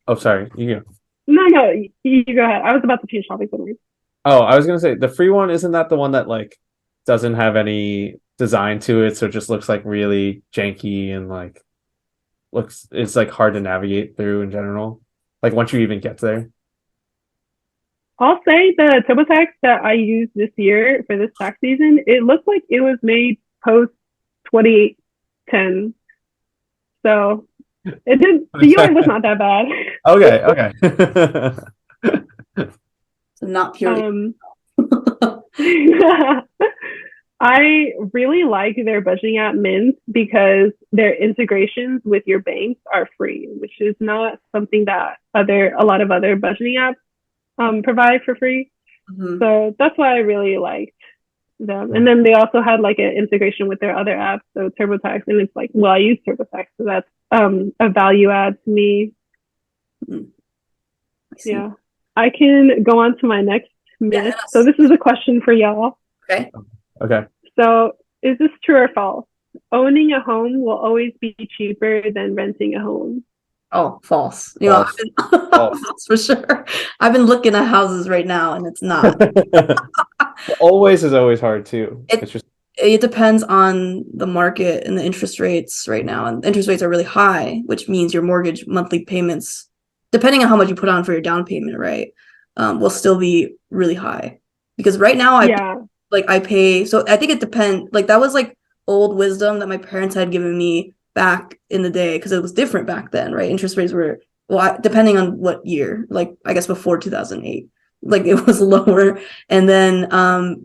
Oh, sorry. You go. No, you go ahead. I was about to change topics. Oh, I was gonna say the free one, isn't that the one that like doesn't have any design to it, so it just looks like really janky and like it's like hard to navigate through in general? Like once you even get there? I'll say the TurboTax that I used this year for this tax season, it looked like it was made post 2010. So it did the UI was not that bad. Okay, okay. So not purely. Um I really like their budgeting app Mint because their integrations with your banks are free, which is not something that a lot of other budgeting apps provide for free. Mhm. So that's why I really liked them. And then they also had like an integration with their other apps, so TurboTax, and it's like, well, I use TurboTax, so that's a value add to me. Mhm. I see. Yeah. I can go on to my next Yeah, myth. So yes. this is a question for y'all. Okay. Okay. So is this true or false? Owning a home will always be cheaper than renting a home. Oh, false. False. False. False for sure. I've been looking at houses right now, and it's not. Always is always hard too. It It's just it depends on the market and the interest rates right now. And interest rates are really high, which means your mortgage monthly payments, depending on how much you put on for your down payment, right, will still be really high. Because right now Yeah. I pay, so I think it depends. Like that was like old wisdom that my parents had given me back in the day because it was different back then, right? Interest rates were, well, depending on what year, like I guess before 2008, like it was lower. And then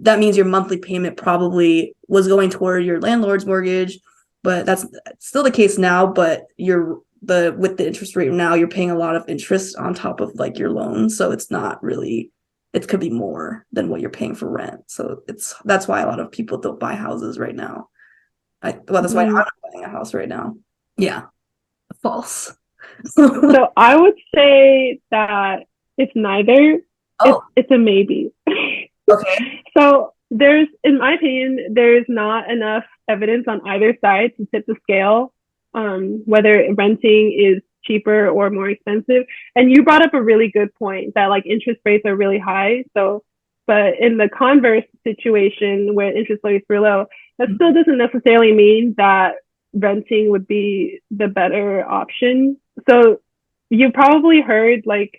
that means your monthly payment probably was going toward your landlord's mortgage, but that's still the case now. But with the interest rate now, you're paying a lot of interest on top of like your loan, so it's not really, it could be more than what you're paying for rent. So that's why a lot of people don't buy houses right now. That's why I'm Mm. not buying a house right now. Yeah, false. So I would say that it's neither. Oh, It's a maybe. okay. So in my opinion, there's not enough evidence on either side to tip the scale, whether renting is cheaper or more expensive. And you brought up a really good point that like interest rates are really high. So, but in the converse situation where interest rates were low, that still doesn't necessarily mean that renting would be the better option. So you probably heard like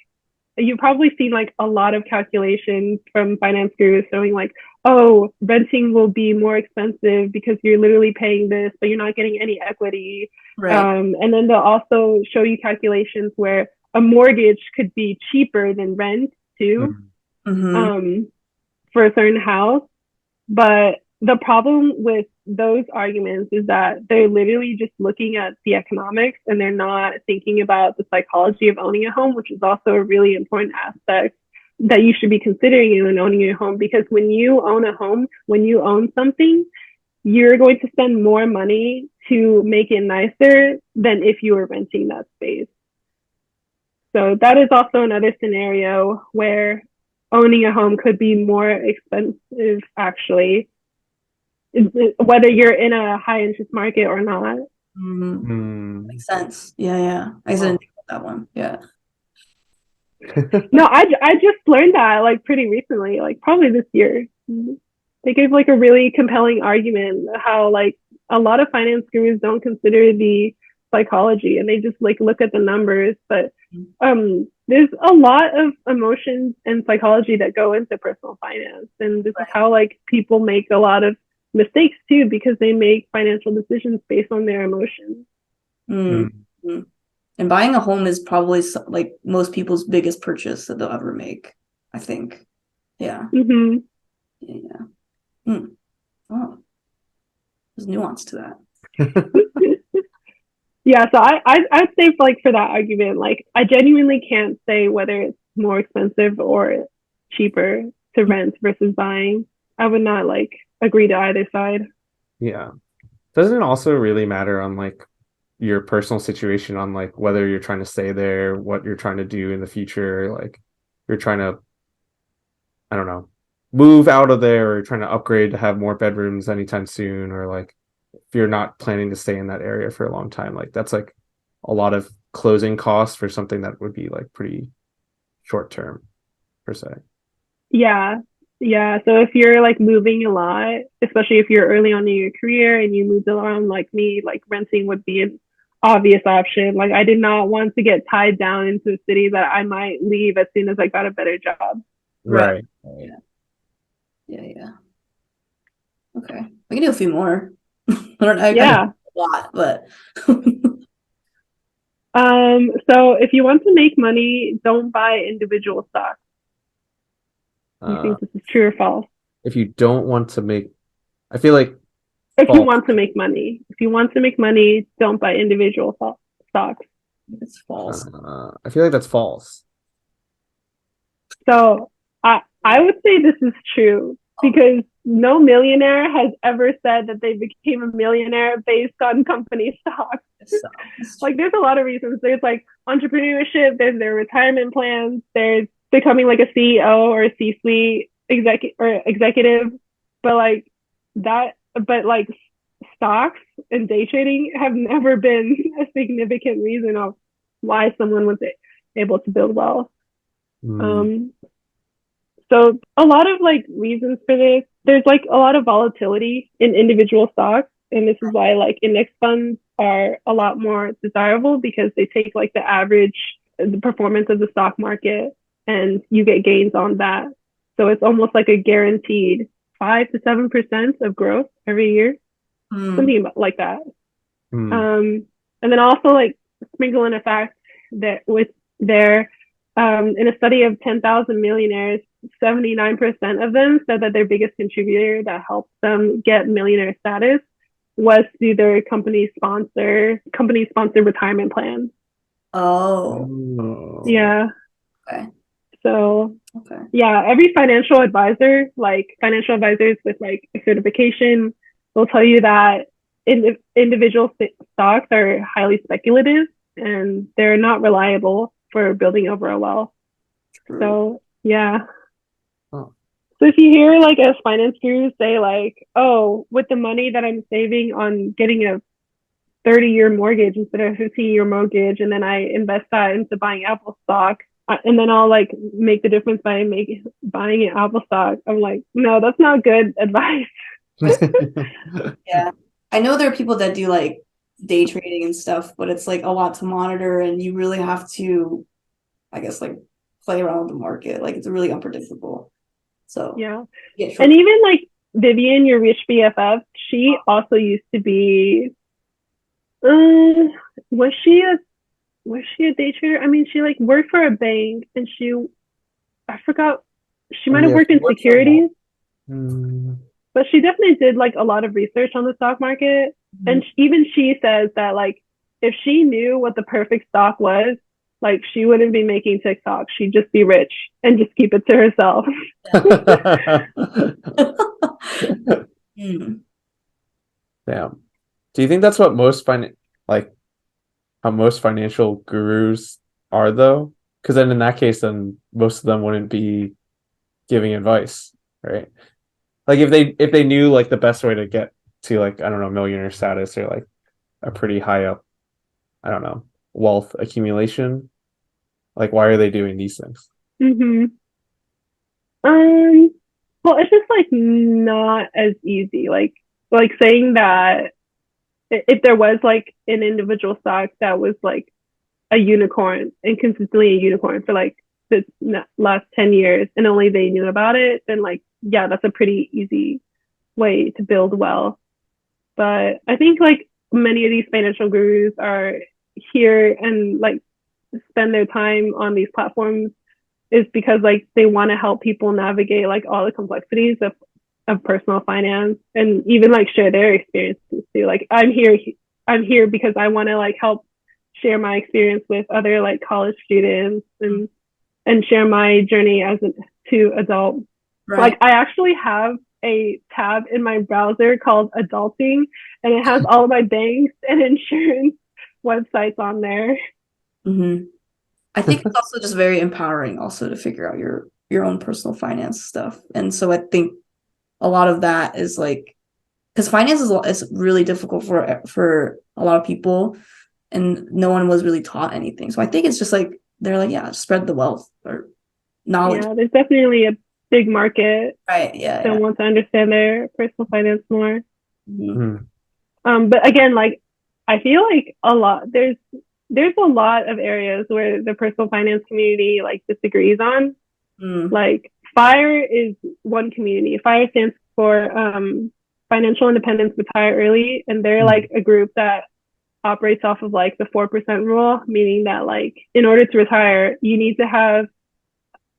you've probably seen like a lot of calculations from finance gurus showing like, oh, renting will be more expensive because you're literally paying this, but you're not getting any equity. Right. And then they'll also show you calculations where a mortgage could be cheaper than rent too, Mm-hmm. for a certain house. But the problem with those arguments is that they're literally just looking at the economics and they're not thinking about the psychology of owning a home, which is also a really important aspect that you should be considering in owning your home. Because when you own a home, when you own something, you're going to spend more money to make it nicer than if you were renting that space. So that is also another scenario where owning a home could be more expensive, actually, whether you're in a high interest market or not. Mm-hmm. Makes sense. Yeah. I didn't think about that one. Yeah. No, I just learned that like pretty recently, like probably this year. They gave like a really compelling argument how like a lot of finance gurus don't consider the psychology and they just like look at the numbers, but there's a lot of emotions and psychology that go into personal finance, and this is how like people make a lot of mistakes too because they make financial decisions based on their emotions. Mm-hmm. And buying a home is probably like most people's biggest purchase that they'll ever make, I think. Yeah. Mm-hmm. Yeah. Oh, there's nuance to that. Yeah, so I'd say like for that argument, like I genuinely can't say whether it's more expensive or cheaper to rent versus buying. I would not like agree to either side. Yeah. Doesn't it also really matter on like your personal situation on like whether you're trying to stay there, what you're trying to do in the future, like you're trying to, I don't know, move out of there or you're trying to upgrade to have more bedrooms anytime soon, or like if you're not planning to stay in that area for a long time, like that's like a lot of closing costs for something that would be like pretty short term per se. Yeah. Yeah. So if you're like moving a lot, especially if you're early on in your career and you moved around like me, like renting would be obvious option. Like I did not want to get tied down into a city that I might leave as soon as I got a better job. Right. Yeah. Yeah. Okay. We can do a few more. I know Yeah. a lot, but So if you want to make money, don't buy individual stocks. You Uh, think this is true or false? if you don't want to make, I feel like If you false. want to make money, don't buy individual stocks. it's false. I feel like that's false. So I would say this is true because no millionaire has ever said that they became a millionaire based on company stocks. Like there's a lot of reasons. There's like entrepreneurship, there's their retirement plans, there's becoming like a CEO or a C-suite executive, but like that, but like stocks and day trading have never been a significant reason of why someone was able to build wealth. So a lot of like reasons for this. There's like a lot of volatility in individual stocks, and this is why like index funds are a lot more desirable because they take like the performance of the stock market, and you get gains on that. So it's almost like a guaranteed 5 to 7% of growth every year, something like that. And then also like sprinkle in a fact that with their in a study of 10,000 millionaires, 79% of them said that their biggest contributor that helped them get millionaire status was through their company sponsored retirement plan. Oh. Yeah. Okay. So yeah, every financial advisor, like financial advisors with like a certification, will tell you that individual stocks are highly speculative and they're not reliable for building overall wealth. So yeah. So if you hear like a finance guru say like, oh, with the money that I'm saving on getting a 30-year mortgage instead of a 15-year mortgage, and then I invest that into buying Apple stock, and then I'll like make the difference by buying an Apple stock. I'm like, no, that's not good advice. Yeah. I know there are people that do like day trading and stuff, but it's like a lot to monitor and you really have to, I guess, like play around with the market. Like it's really unpredictable. So yeah. And even like Vivian, your rich BFF, she also used to be was she a day trader? I mean, she like worked for a bank and I forgot, she might have worked in securities. But she definitely did like a lot of research on the stock market. And even she says that like if she knew what the perfect stock was, like she wouldn't be making TikTok. She'd just be rich and just keep it to herself. Damn. Do you think that's what how most financial gurus are though? Because then in that case, then most of them wouldn't be giving advice, right? Like if they knew like the best way to get to like, I don't know, millionaire status or like a pretty high up, I don't know, wealth accumulation, like why are they doing these things? Well, it's just like not as easy. Like saying that if there was like an individual stock that was like a unicorn and consistently a unicorn for like the last 10 years and only they knew about it, then like, yeah, that's a pretty easy way to build wealth. But I think like many of these financial gurus are here and like spend their time on these platforms is because like they want to help people navigate like all the complexities of personal finance and even like share their experiences too. Like I'm here because I want to like help share my experience with other like college students and share my journey to adult. Right. Like I actually have a tab in my browser called Adulting, and it has all of my banks and insurance websites on there. I think it's also just very empowering also to figure out your own personal finance stuff. And so I think a lot of that is like, because finance is really difficult for a lot of people and no one was really taught anything. So I think it's just like, they're like, yeah, spread the wealth or knowledge. Yeah, there's definitely a big market. Right, yeah. That want to understand their personal finance more. But again, like I feel like there's a lot of areas where the personal finance community like disagrees on. Like FIRE is one community. FIRE stands for Financial Independence Retire Early, and they're like a group that operates off of like the 4% rule, meaning that like in order to retire, you need to have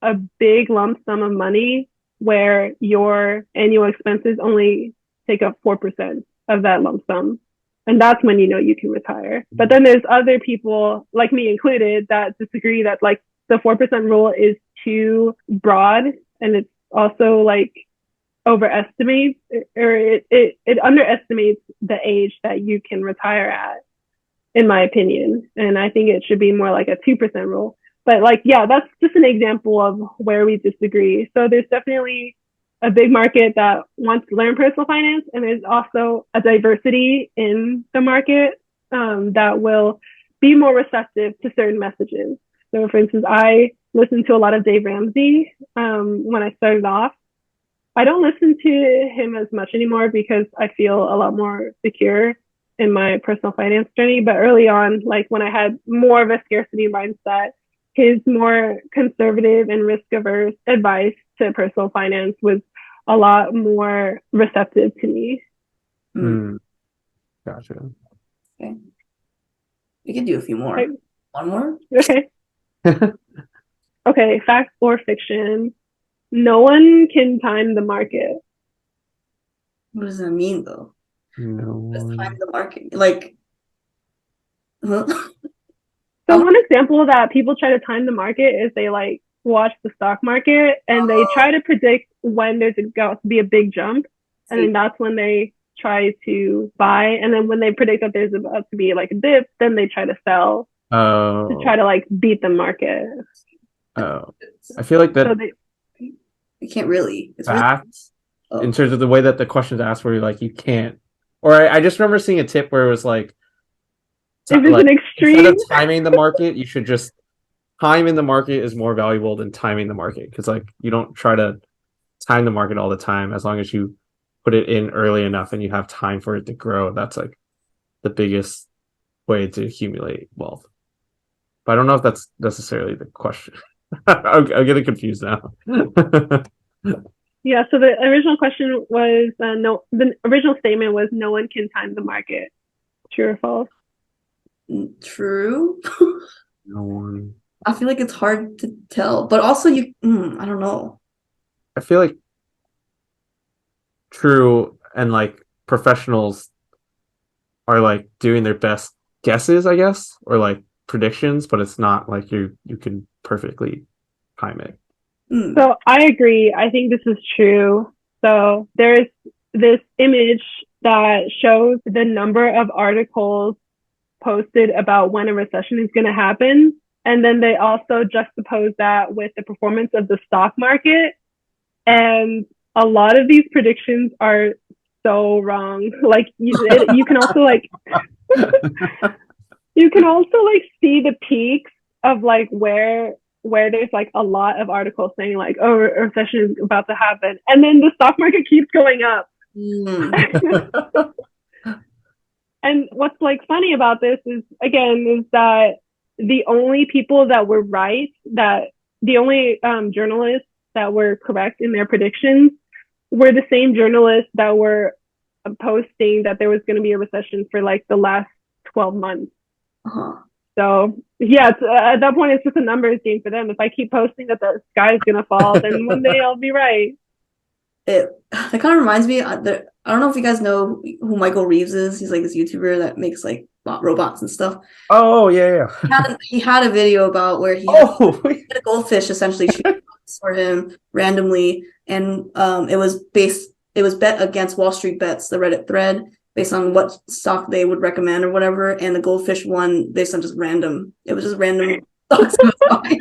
a big lump sum of money where your annual expenses only take up 4% of that lump sum. And that's when you know you can retire. But then there's other people, like me included, that disagree that like the 4% rule is too broad, and it's also like overestimates or it underestimates the age that you can retire at, in my opinion. And I think it should be more like a 2% rule. But like, yeah, that's just an example of where we disagree. So there's definitely a big market that wants to learn personal finance, and there's also a diversity in the market that will be more receptive to certain messages. So for instance, I listened to a lot of Dave Ramsey when I started off. I don't listen to him as much anymore because I feel a lot more secure in my personal finance journey. But early on, like when I had more of a scarcity mindset, his more conservative and risk-averse advice to personal finance was a lot more receptive to me. Gotcha. Okay. We could do a few more. Okay. One more? Okay. Okay, fact or fiction. No one can time the market. What does that mean, though? No Just one. time the market. Like, huh? So one example that people try to time the market is they like watch the stock market and they try to predict when there's about to be a big jump, and then that's when they try to buy, and then when they predict that there's about to be like a dip, then they try to sell to try to like beat the market. I feel like that So you can't really. It's facts really, in terms of the way that the question's asked, where you're like, you can't. Or I just remember seeing a tip where it was like, is this like, an extreme? instead of timing the market, you should just time in the market is more valuable than timing the market, because like you don't try to time the market all the time. As long as you put it in early enough and you have time for it to grow, that's like the biggest way to accumulate wealth. But I don't know if that's necessarily the question. I'm getting confused now. Yeah, so the original question was no. The original statement was no one can time the market. True or false? True. No one. I feel like it's hard to tell, but also I don't know. I feel like true, and like professionals are like doing their best guesses, I guess, or like predictions, but it's not like you can perfectly time it. So I agree. I think this is true. So there's this image that shows the number of articles posted about when a recession is going to happen. And then they also juxtapose that with the performance of the stock market. And a lot of these predictions are so wrong. Like you can also like see the peaks of like where there's like a lot of articles saying like, oh, a recession is about to happen, and then the stock market keeps going up. And what's like funny about this is that the only people that were right, that the only journalists that were correct in their predictions were the same journalists that were posting that there was going to be a recession for like the last 12 months. So yeah, at that point, it's just a numbers game for them. If I keep posting that the sky is going to fall, then one day I'll be right. It kind of reminds me. I don't know if you guys know who Michael Reeves is. He's like this YouTuber that makes like robots and stuff. Oh yeah. He had a video about where he had a goldfish essentially for him randomly, and it was bet against Wall Street Bets, the Reddit thread, based on what stock they would recommend or whatever, and the goldfish won based on just random. It was just random stocks.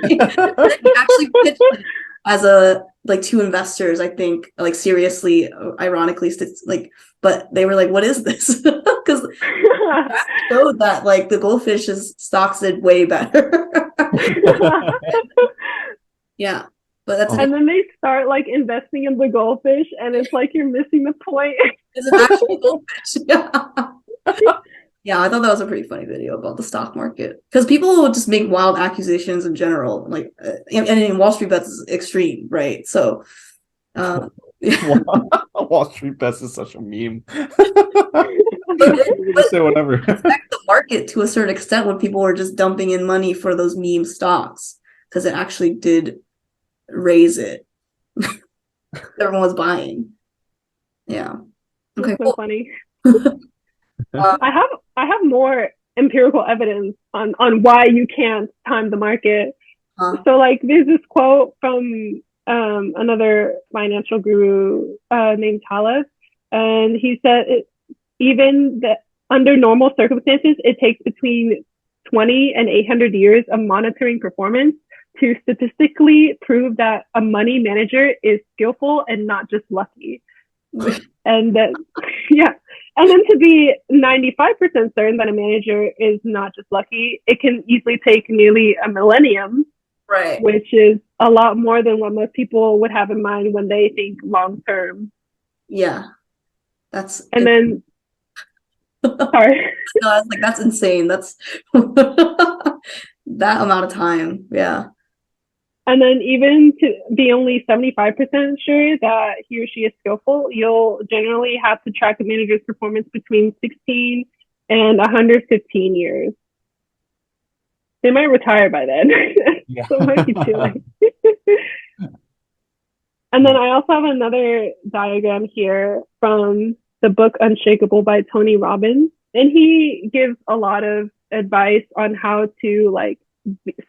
He actually pitched it as a like to investors, I think, like seriously, ironically, like, but they were like, "What is this?" Because showed that like the goldfish's stocks did way better. Yeah, but that's and then they start like investing in the goldfish, and it's like you're missing the point. Is it actually goldfish? Yeah. Yeah, I thought that was a pretty funny video about the stock market because people would just make wild accusations in general, like, and in Wall Street bets is extreme, right? So, yeah. Wall Street Bets is such a meme. But it, You can but just say whatever. it affects the market to a certain extent when people were just dumping in money for those meme stocks because it actually did raise it. Everyone was buying. Yeah. Okay, That's so cool. funny. Um, I have more empirical evidence on why you can't time the market. So like there's this quote from another financial guru named Talis, and he said even that under normal circumstances, it takes between 20 and 800 years of monitoring performance to statistically prove that a money manager is skillful and not just lucky. And then, yeah. And then to be 95% certain that a manager is not just lucky, it can easily take nearly a millennium, right. which is a lot more than what most people would have in mind when they think long term. Yeah. That's And then, sorry. no, I was like, that's insane. That's that amount of time. Yeah. And then even to be only 75% sure that he or she is skillful, you'll generally have to track a manager's performance between 16 and 115 years. They might retire by then. Yeah. So it might be too late. And then I also have another diagram here from the book Unshakable by Tony Robbins. And he gives a lot of advice on how to like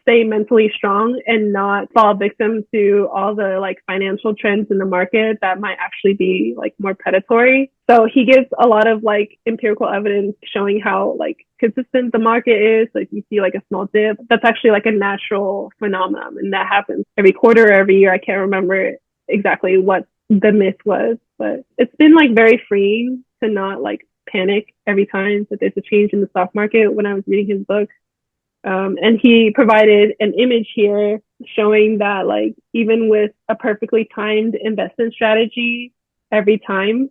stay mentally strong and not fall victim to all the like financial trends in the market that might actually be like more predatory. So he gives a lot of like empirical evidence showing how like consistent the market is. Like you see like a small dip, that's actually like a natural phenomenon, and that happens every quarter or every year. I can't remember exactly what the myth was, but it's been like very freeing to not like panic every time that there's a change in the stock market when I was reading his book. And he provided an image here showing that like even with a perfectly timed investment strategy every time,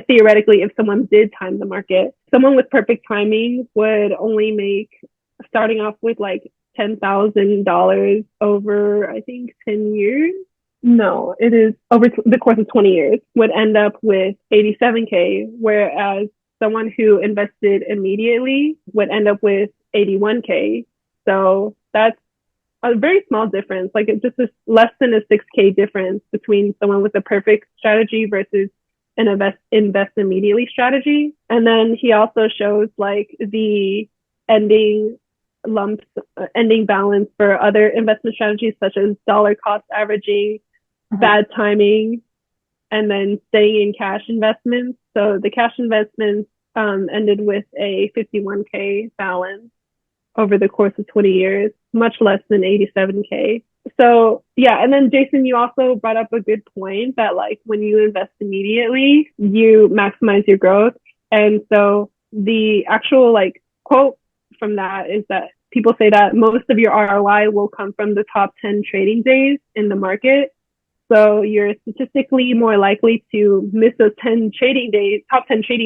theoretically, if someone did time the market, someone with perfect timing would only make, starting off with like $10,000 over, I think, 10 years. No, it is over the course of 20 years, would end up with 87K, whereas someone who invested immediately would end up with 81K. So that's a very small difference. Like it's just less than a 6K difference between someone with a perfect strategy versus an invest immediately strategy. And then he also shows like the ending balance for other investment strategies such as dollar cost averaging, bad timing, and then staying in cash investments. So the cash investments ended with a 51K balance over the course of 20 years, much less than 87K. So yeah, and then Jason, you also brought up a good point that like when you invest immediately, you maximize your growth. And so the actual like quote from that is that people say that most of your ROI will come from the top 10 trading days in the market. So you're statistically more likely to miss those top 10 trading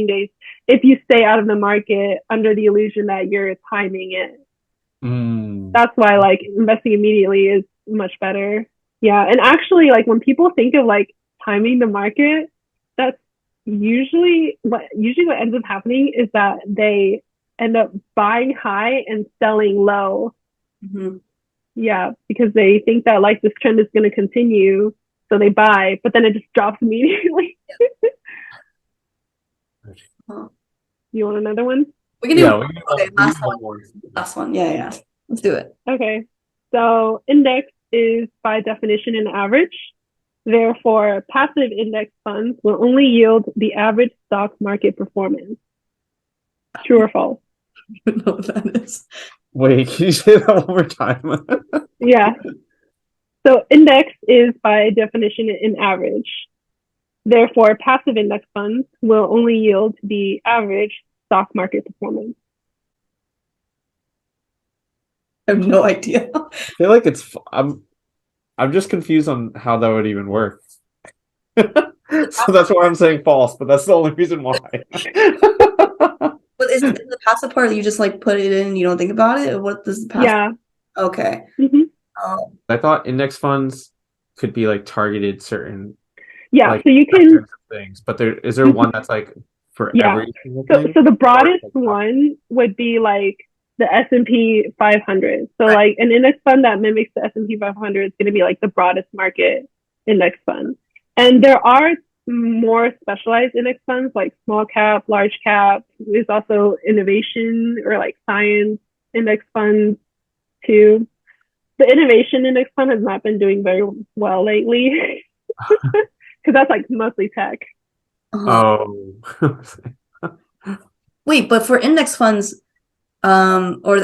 days, if you stay out of the market under the illusion that you're timing it. That's why like investing immediately is much better. Yeah. And actually like when people think of like timing the market, that's usually what ends up happening is that they end up buying high and selling low. Mm-hmm. Yeah, because they think that like this trend is going to continue. So they buy, but then it just drops immediately. You want another one? We can do Yeah, we can okay, we can one more. last one. Yeah. Let's do it. Okay. So index is by definition an average. Therefore, passive index funds will only yield the average stock market performance. True or false? I don't know what that is. Wait, can you say that one more time? Yeah. So index is by definition an average. Therefore, passive index funds will only yield the average stock market performance. I have no idea. I feel like I'm just confused on how that would even work. So that's why I'm saying false, but that's the only reason why. But is the passive part that you just like put it in, you don't think about it? Or what does the passive? Yeah. Okay. hmm Oh, I thought index funds could be like targeted certain Yeah. like So you can, sectors of things, but is there one mhm, that's like for yeah. every single So thing? the Or broadest like, one would be like the S&P 500. So right. like an index fund that mimics the S&P 500 is going to be like the broadest market index fund. And there are more specialized index funds like small cap, large cap. There's also innovation or like science index funds too. The innovation index fund has not been doing very well lately because that's like mostly tech. Uh-huh. oh. Wait, but for index funds, or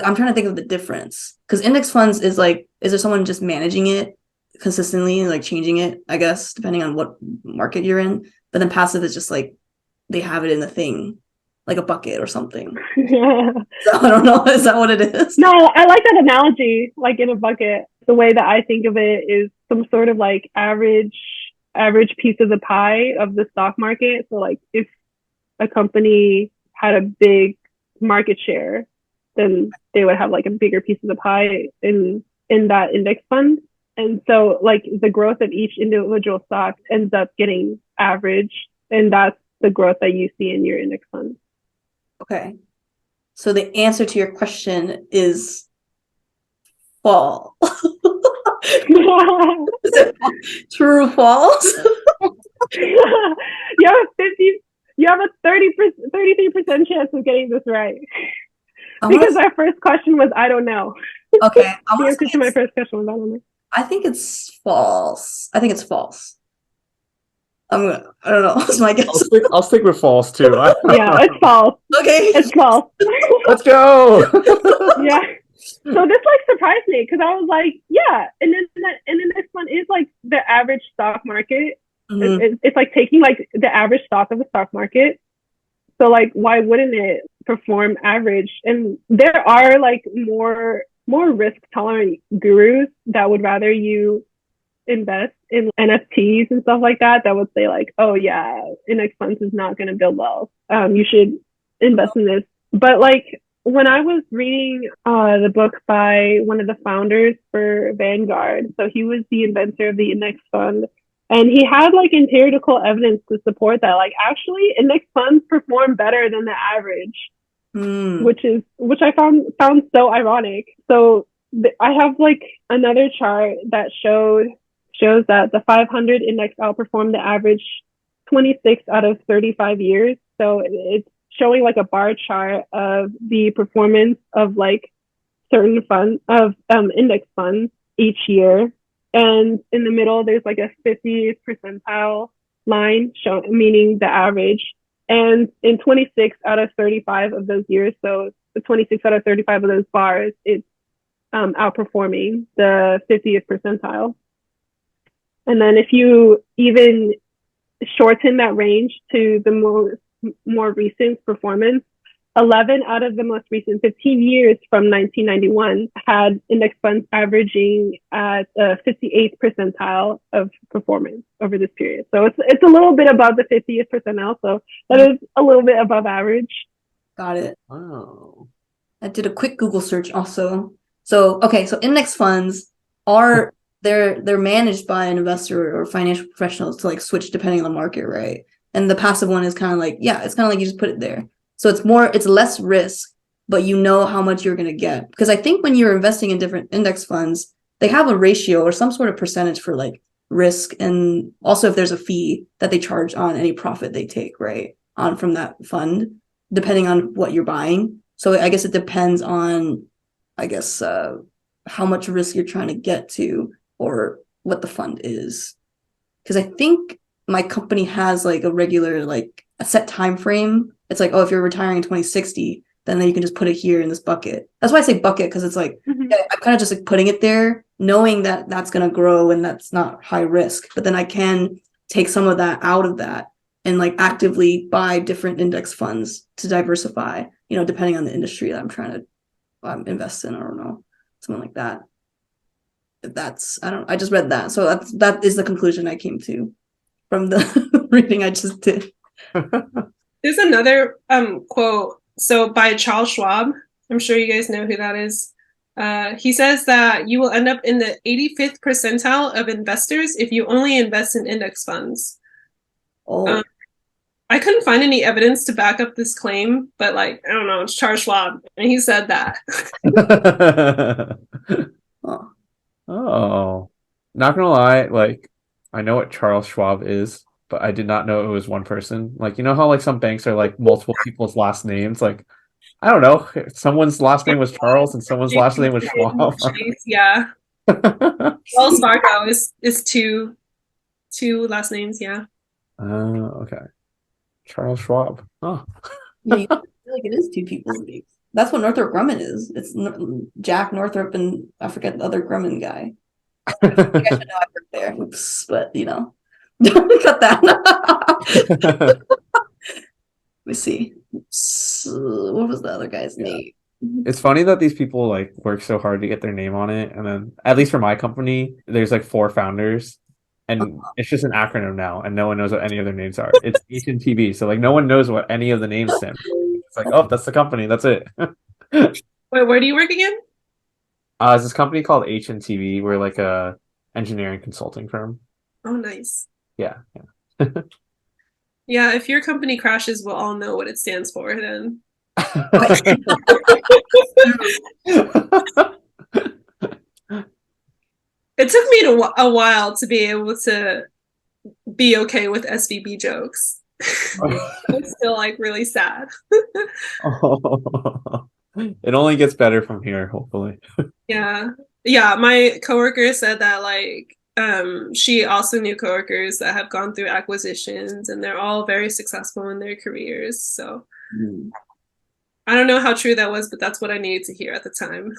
I'm trying to think of the difference because index funds is like, is there someone just managing it consistently, like changing it, I guess, depending on what market you're in. But then passive is just like they have it in the thing, like a bucket or something. So I don't know. Is that what it is? No, I like that analogy, like in a bucket. The way that I think of it is some sort of like average piece of the pie of the stock market. So like if a company had a big market share, then they would have like a bigger piece of the pie in that index fund. And so like the growth of each individual stock ends up getting averaged, and that's the growth that you see in your index fund. Okay. So the answer to your question is fall. Is it true or false? You have a 50, you have a 33% chance of getting this right. I want Because to. our first question was I don't know. Okay, I The want to answer say to my it's. first question was I don't know. I think it's false. I think it's false. I don't know. That's my guess. I'll stick with false too. Yeah, it's false. Okay. It's false. Let's go. Yeah. So this like surprised me because I was like, yeah, and then this one is like the average stock market. Mhm. It's like taking like the average stock of the stock market. So like, why wouldn't it perform average? And there are like more risk tolerant gurus that would rather you invest in NFTs and stuff like that. That would say like, oh yeah, index funds is not going to build wealth. You should invest in this. But like when I was reading the book by one of the founders for Vanguard, so he was the inventor of the index fund, and he had like empirical evidence to support that. Like actually, index funds perform better than the average, Hmm. which I found so ironic. So I have like another chart that shows that the 500 index outperformed the average 26 out of 35 years. So it's showing like a bar chart of the performance of like certain funds of index funds each year. And in the middle, there's like a 50th percentile line showing, meaning the average. And in 26 out of 35 of those years, so the 26 out of 35 of those bars, it's outperforming the 50th percentile. And then if you even shorten that range to the more recent performance, 11 out of the most recent 15 years from 1991 had index funds averaging at a 58th percentile of performance over this period. So it's a little bit above the 50th percentile. So that is a little bit above average. Got it. Oh. I did a quick Google search also. So okay, so index funds are they're managed by an investor or financial professionals to like switch depending on the market, right? And the passive one is kind of like, yeah, it's kind of like you just put it there. So it's less risk, but you know how much you're gonna get. Because I think when you're investing in different index funds, they have a ratio or some sort of percentage for like risk, and also if there's a fee that they charge on any profit they take, right? On from that fund, depending on what you're buying. So I guess it depends on, I guess, how much risk you're trying to get to or what the fund is. Because I think my company has like a regular, like a set time frame. It's like, oh, if you're retiring in 2060, then you can just put it here in this bucket. That's why I say bucket, because it's like, Mm-hmm. yeah, I'm kind of just like putting it there, knowing that that's going to grow and that's not high risk. But then I can take some of that out of that and like actively buy different index funds to diversify, depending on the industry that I'm trying to invest in. I don't know, something like that. If that's, I don't, I just read that. So that is the conclusion I came to from the reading I just did. There's another quote so by Charles Schwab. I'm sure you guys know who that is. He says that you will end up in the 85th percentile of investors if you only invest in index funds. Oh, I couldn't find any evidence to back up this claim, but like, I don't know, it's Charles Schwab, and he said that. oh. Oh, not gonna lie, like I know what Charles Schwab is, but I did not know it was one person. Like, you know how like some banks are like multiple people's last names? Like, I don't know, someone's last name was Charles and someone's last name was Schwab. Chase, yeah. Wells Fargo is two last names, yeah. Okay. Charles Schwab. Oh. Yeah, I feel like it is two people's names. That's what Northrop Grumman is. It's Jack Northrop and I forget the other Grumman guy. I should know I worked there. Oops, but cut that. Let me see. What was the other guy's name? It's funny that these people like work so hard to get their name on it, and then at least for my company, there's like 4 founders, and it's just an acronym now, and no one knows what any of their names are. It's HNTB, so like no one knows what any of the names stand for. It's like, oh, that's the company, that's it. Wait, where do you work again? It's this company called HNTB. We're like a engineering consulting firm. Oh, nice. Yeah. Yeah, if your company crashes, we'll all know what it stands for then. It took me a while to be able to be okay with SVB jokes. It's still like really sad. It only gets better from here, hopefully. Yeah. My coworker said that like she also knew coworkers that have gone through acquisitions and they're all very successful in their careers. So I don't know how true that was, but that's what I needed to hear at the time.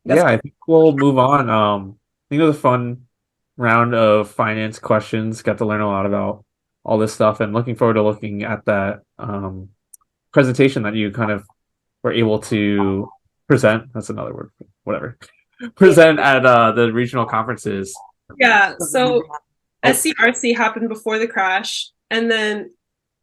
Yeah, I think we'll move on. I think it was a fun round of finance questions. Got to learn a lot about all this stuff, and looking forward to looking at that presentation that you kind of were able to present. That's another word. Whatever. Present at the regional conferences. Yeah, so SCRC happened before the crash, and then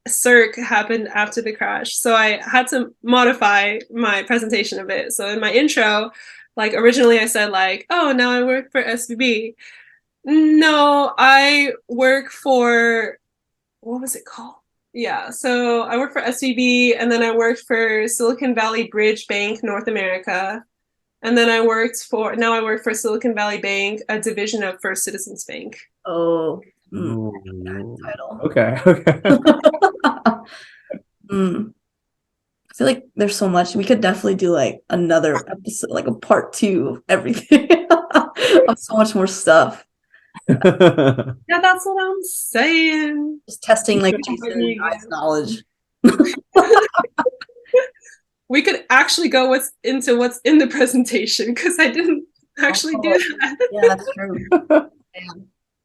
CIRC happened after the crash. So I had to modify my presentation a bit. So in my intro, like originally I said like, oh, now I work for SVB. No, I work for, what was it called? Yeah, so I work for SVB, and then I worked for Silicon Valley Bridge Bank North America. And then I work for Silicon Valley Bank, a division of First Citizens Bank. Oh. Title. Okay. I feel like there's so much. We could definitely do like another episode, like a part 2 of everything. Of so much more stuff. Yeah, that's what I'm saying. Just testing like Jason's knowledge. We could actually go into what's in the presentation because I didn't actually do that. Yeah, that's true.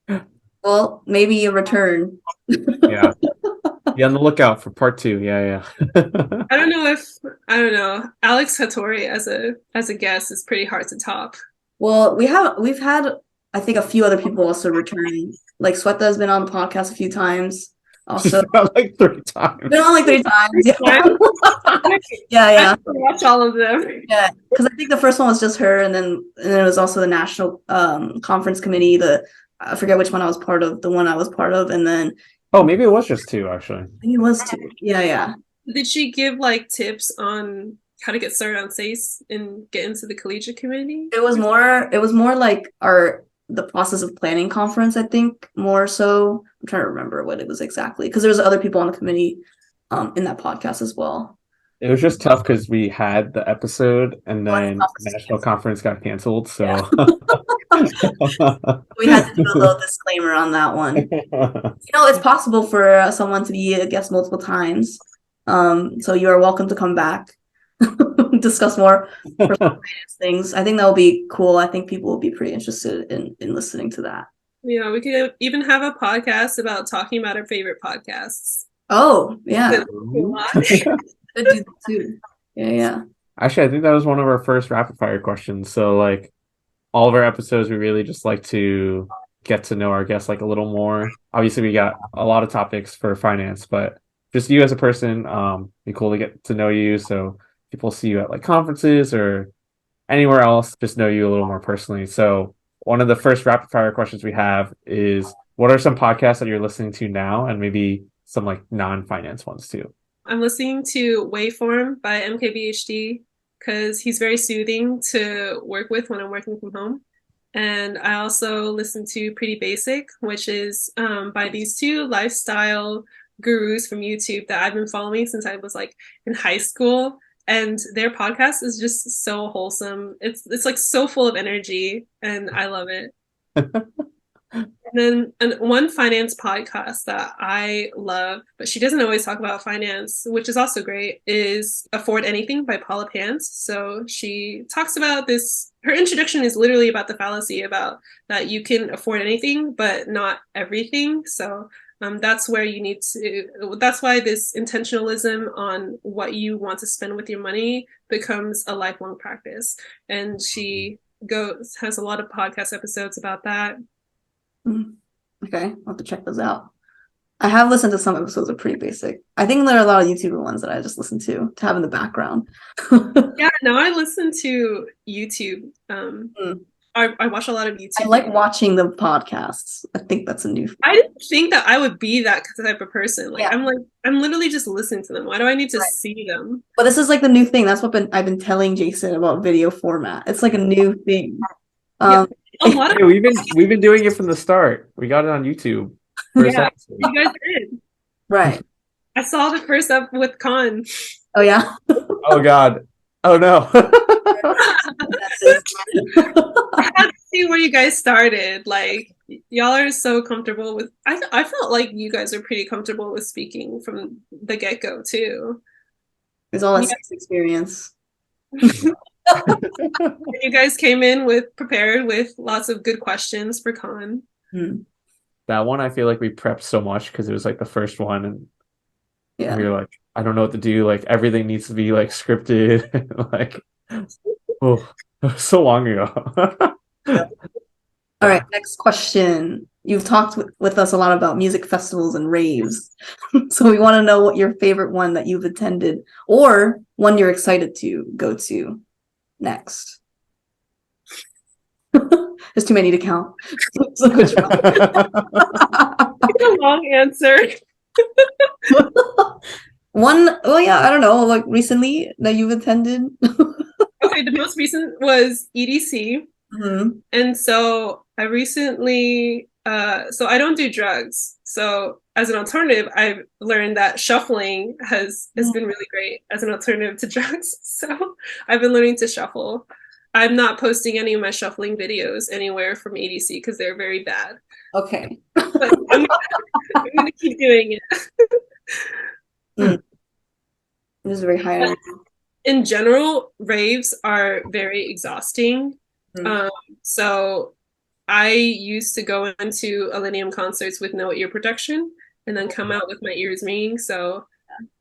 Yeah. Well, maybe a return. Yeah. Be on the lookout for part 2. Yeah. I don't know. Alex Hattori as a guest is pretty hard to top. Well, we've had I think a few other people also returning. Like Sweta has been on the podcast a few times. Also, like 3 times. Been on like 3 times. Yeah. Watch all of them. Yeah, because I think the first one was just her, and then it was also the national conference committee. I forget which one I was part of. The one I was part of, and then maybe it was just 2 actually. I think it was 2. Yeah. Did she give like tips on how to get started on SACE and get into the collegiate community? It was more like the process of planning conference, I think, more so. I'm trying to remember what it was exactly, because there was other people on the committee in that podcast as well. It was just tough because we had the episode and then national conference got canceled, so we had to do a little disclaimer on that one. It's possible for someone to be a guest multiple times, so you are welcome to come back. Discuss more personal things. I think that will be cool. I think people will be pretty interested in listening to that. Yeah, we could even have a podcast about talking about our favorite podcasts. Oh, yeah. Could do that too. Yeah. Actually, I think that was one of our first rapid fire questions. So like all of our episodes, we really just like to get to know our guests like a little more. Obviously, we got a lot of topics for finance, but just you as a person. Be cool to get to know you. So people see you at like conferences or anywhere else, just know you a little more personally. So one of the first rapid fire questions we have is, what are some podcasts that you're listening to now, and maybe some like non-finance ones too? I'm listening to Waveform by MKBHD because he's very soothing to work with when I'm working from home. And I also listen to Pretty Basic, which is by these two lifestyle gurus from YouTube that I've been following since I was like in high school. And their podcast is just so wholesome. It's like so full of energy, and I love it. And then one finance podcast that I love, but she doesn't always talk about finance, which is also great, is Afford Anything by Paula Pants. So she talks about this. Her introduction is literally about the fallacy about that you can afford anything, but not everything. So that's where you need to, that's why this intentionalism on what you want to spend with your money becomes a lifelong practice. And she has a lot of podcast episodes about that. Okay, I'll have to check those out. I have listened to some episodes of Pretty Basic. I think there are a lot of YouTuber ones that I just listen to have in the background. Yeah, no, I listen to YouTube. I watch a lot of YouTube. I like watching the podcasts. I think that's a new thing. I didn't think that I would be that type of person. Like, yeah. I'm literally just listening to them. Why do I need to see them? But this is like the new thing. That's what I've been telling Jason about video format. It's like a new thing. A lot of we've been doing it from the start. We got it on YouTube. Yeah, you guys did. Right. I saw the first up with Khan. Oh yeah. Oh God. Oh no. I had to see where you guys started. Like, y'all are so comfortable with. I felt like you guys are pretty comfortable with speaking from the get-go too. It's all a experience. You guys came in prepared with lots of good questions for Khan. That one, I feel like we prepped so much because it was like the first one, and we were like, I don't know what to do. Like everything needs to be like scripted. Like, oh, so long ago. All right, next question. You've talked with us a lot about music festivals and raves. So we want to know what your favorite one that you've attended or one you're excited to go to next. There's too many to count. So which one? A long answer. One, oh yeah, I don't know, like recently that you've attended. Okay, the most recent was EDC. And so I recently, so I don't do drugs. So as an alternative, I've learned that shuffling has been really great as an alternative to drugs. So I've been learning to shuffle. I'm not posting any of my shuffling videos anywhere from EDC because they're very bad. Okay. But I'm going to keep doing it. It is very high energy. In general, raves are very exhausting. So I used to go into Millennium concerts with no ear protection and then come out with my ears ringing. So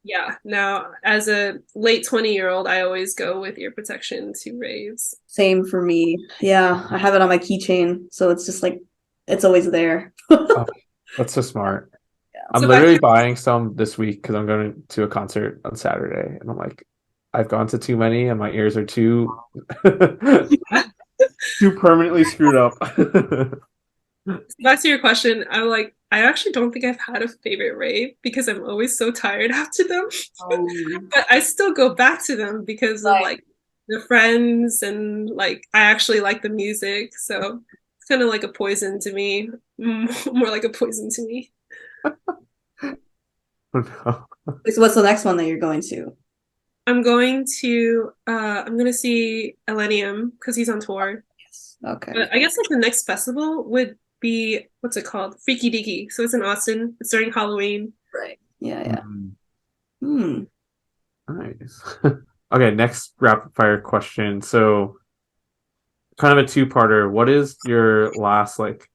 yeah, now as a late 20-year-old, I always go with ear protection to raves. Same for me. Yeah, I have it on my keychain, so it's just like it's always there. Oh, that's so smart. Yeah. I'm literally buying some this week because I'm going to a concert on Saturday, and I'm like, I've gone to too many, and my ears are too too permanently screwed up. Back to your question, I actually don't think I've had a favorite rave because I'm always so tired after them. But I still go back to them because of like the friends and like I actually like the music. So it's kind of like a poison to me, more like a poison to me. Oh, no. So what's the next one that you're going to? I'm going to see Millennium because he's on tour. Yes. Okay. But I guess like the next festival would be, what's it called? Freaky Deaky. So it's in Austin. It's during Halloween. Right. Yeah. Nice. Okay, next rapid fire question. So kind of a two-parter. What is your last like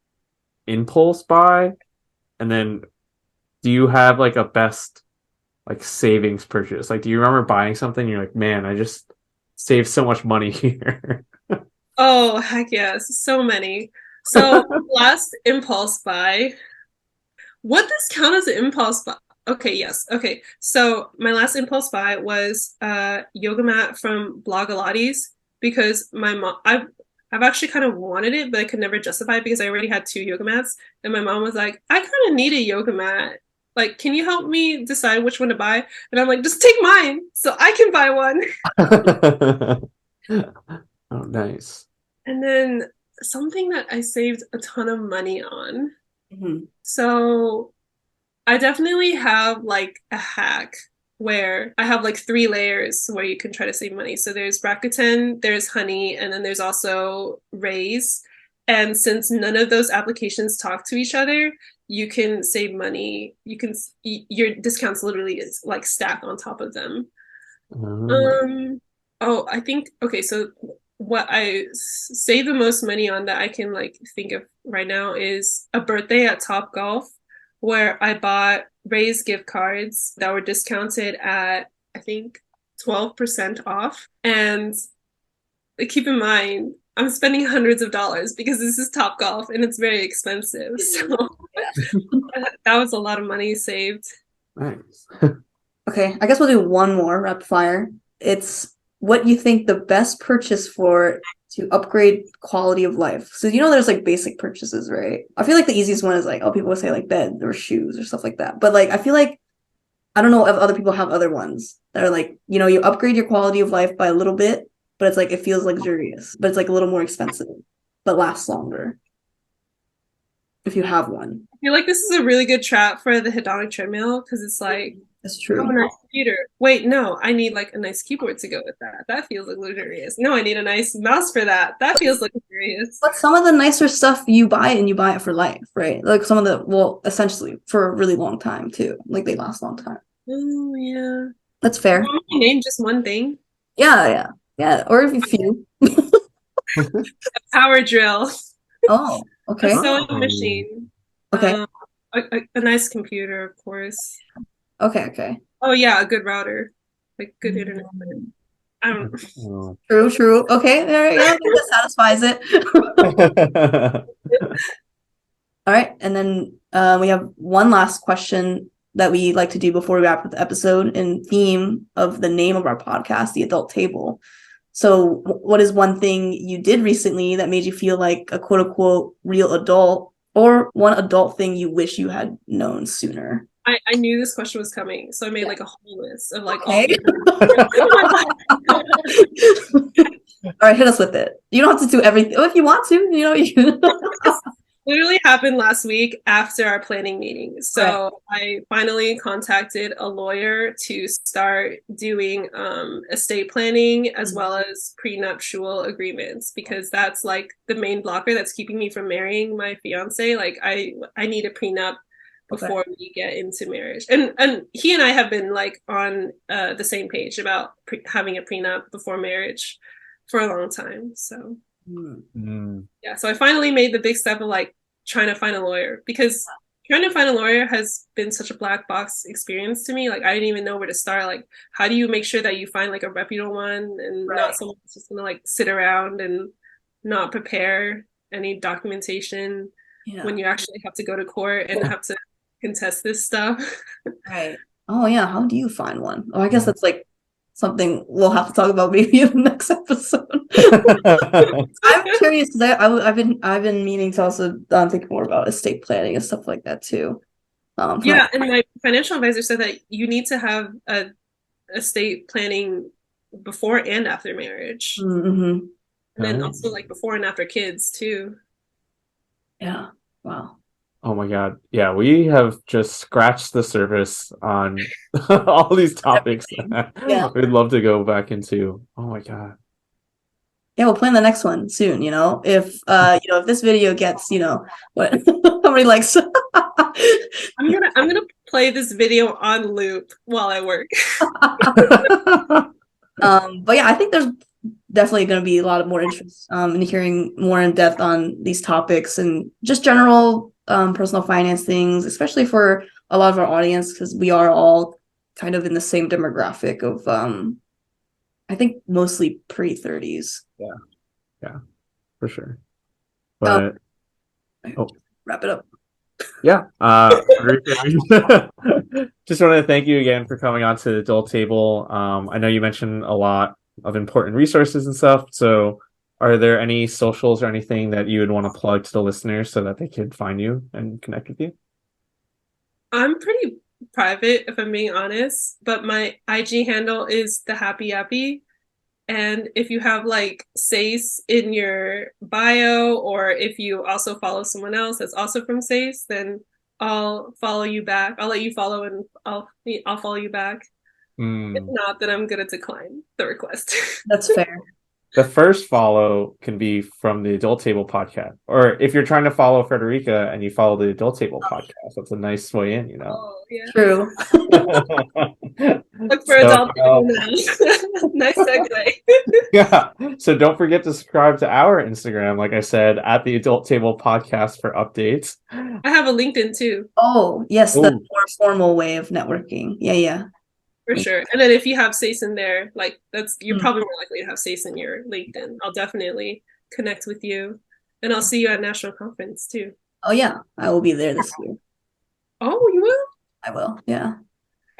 impulse buy? And then do you have like a best like savings purchase? Like do you remember buying something and you're like, man, I just saved so much money here? Oh, heck yes. So many. So last impulse buy. What does count as an impulse buy? Okay, yes. Okay. So my last impulse buy was a yoga mat from Blogilates because my mom I've actually kind of wanted it, but I could never justify it because I already had 2 yoga mats. And my mom was like, I kind of need a yoga mat. Like, can you help me decide which one to buy? And I'm like, just take mine so I can buy one. Oh, nice. And then something that I saved a ton of money on. Mhm. So I definitely have like a hack where I have like 3 layers where you can try to save money. So there's Rakuten, there's Honey, and then there's also Raise. And since none of those applications talk to each other, you can save money. You can your discounts literally is like stack on top of them. Oh. Oh, I think okay, so what I save the most money on that I can like think of right now is a birthday at Top Golf where I bought Raise gift cards that were discounted at I think 12% off. And keep in mind, I'm spending hundreds of dollars because this is Top Golf and it's very expensive. So that was a lot of money saved. Nice. Okay, I guess we'll do one more rapid fire. It's what you think the best purchase for to upgrade quality of life. So there's like basic purchases, right? I feel like the easiest one is like, oh, people would say like bed or shoes or stuff like that. But like I feel like I don't know if other people have other ones that are like, you upgrade your quality of life by a little bit, but it's like it feels luxurious, but it's like a little more expensive, but lasts longer. If you have one. I feel like this is a really good trap for the hedonic treadmill because it's like, That's oh, a true. nice computer. Wait, no, I need like a nice keyboard to go with that. That feels like luxurious. No, I need a nice mouse for that. That feels luxurious. But some of the nicer stuff you buy and you buy it for life, right? Like some of the, well, essentially for a really long time too. Like they last a long time. Oh yeah. That's fair. You want me to name just one thing? Yeah. Or if you few. Power drill, Oh, a okay. sewing machine, Okay. a nice computer, of course. Okay. Oh yeah, a good router, like good internet. I don't. Oh. True. Okay, there you go. I think that satisfies it. All right, and then we have one last question that we like to do before we wrap up the episode in theme of the name of our podcast, The Adult Table. So what is one thing you did recently that made you feel like a quote unquote real adult, or one adult thing you wish you had known sooner? I knew this question was coming, so I made like a whole list of like Okay. all. All right, hit us with it. You don't have to do everything. If you want to, you can. Literally happened last week after our planning meeting. So right. I finally contacted a lawyer to start doing estate planning as well as prenuptial agreements because that's like the main blocker that's keeping me from marrying my fiance. Like I need a prenup before we get into marriage. And he and I have been like on the same page about having a prenup before marriage for a long time. So yeah, so I finally made the big step of like trying to find a lawyer because trying to find a lawyer has been such a black box experience to me. Like I didn't even know where to start. Like, how do you make sure that you find like a reputable one and not someone that's just gonna like sit around and not prepare any documentation when you actually have to go to court and have to contest this stuff? Right. Oh yeah, how do you find one? Oh, I guess that's like something we'll have to talk about maybe in the next episode. I'm curious because I've been meaning to also think more about estate planning and stuff like that too. Yeah, and my financial advisor said that you need to have a estate planning before and after marriage, and then also like before and after kids too. Yeah. Wow. Oh my God. Yeah, we have just scratched the surface on all these topics. Yeah. We'd love to go back into. Oh my God. Yeah, we'll plan the next one soon, If if this video gets, what how many likes. I'm gonna play this video on loop while I work. But yeah, I think there's definitely going to be a lot of more interest in hearing more in depth on these topics and just general personal finance things, especially for a lot of our audience, because we are all kind of in the same demographic of I think mostly pre-30s. Yeah, for sure. But wrap it up. Yeah. Just wanted to thank you again for coming on to the Adult Table. I know you mentioned a lot of important resources and stuff. So, are there any socials or anything that you would want to plug to the listeners so that they could find you and connect with you? I'm pretty private, if I'm being honest, but my IG handle is the Happy Yappy. And if you have like SACE in your bio, or if you also follow someone else that's also from SACE, then I'll follow you back. I'll let you follow, and I'll follow you back. If not, then I'm gonna decline the request. That's fair. The first follow can be from the Adult Table podcast, or if you're trying to follow Frederica and you follow the Adult Table podcast, that's a nice way in, you know. Oh yeah. True. Look for adult now. Nice segue. Yeah. So don't forget to subscribe to our Instagram, like I said, at the Adult Table Podcast for updates. I have a LinkedIn too. Oh, yes, the Ooh. more formal way of networking. Yeah. For sure. And then if you have SACE in there, like you're Mm. probably more likely to have SACE in your LinkedIn. I'll definitely connect with you. And I'll see you at National Conference too. Oh yeah, I will be there this year. Oh, you will? I will. Yeah.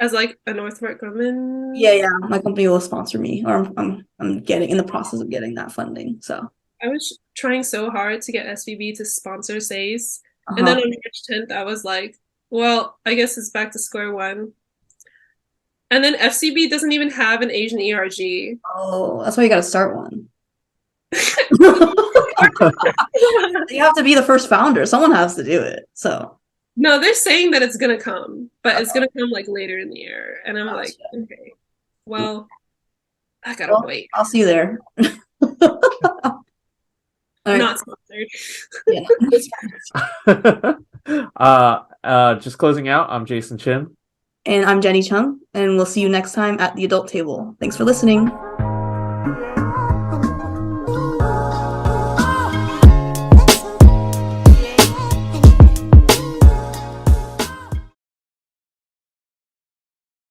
As like a Northrop Grumman? Yeah. My company will sponsor me, or I'm getting in the process of getting that funding. So I was trying so hard to get SVB to sponsor SACE. And then on March 10th, I was like, well, I guess it's back to square one. And then FCB doesn't even have an Asian ERG. Oh, that's why you got to start one. You have to be the first founder. Someone has to do it. So no, they're saying that it's gonna come, but it's gonna come like later in the year. And I'm like, okay, well, I gotta wait. I'll see you there. Not sponsored. Just closing out, I'm Jason Chin. And I'm Jenny Chung, and we'll see you next time at the Adult Table. Thanks for listening.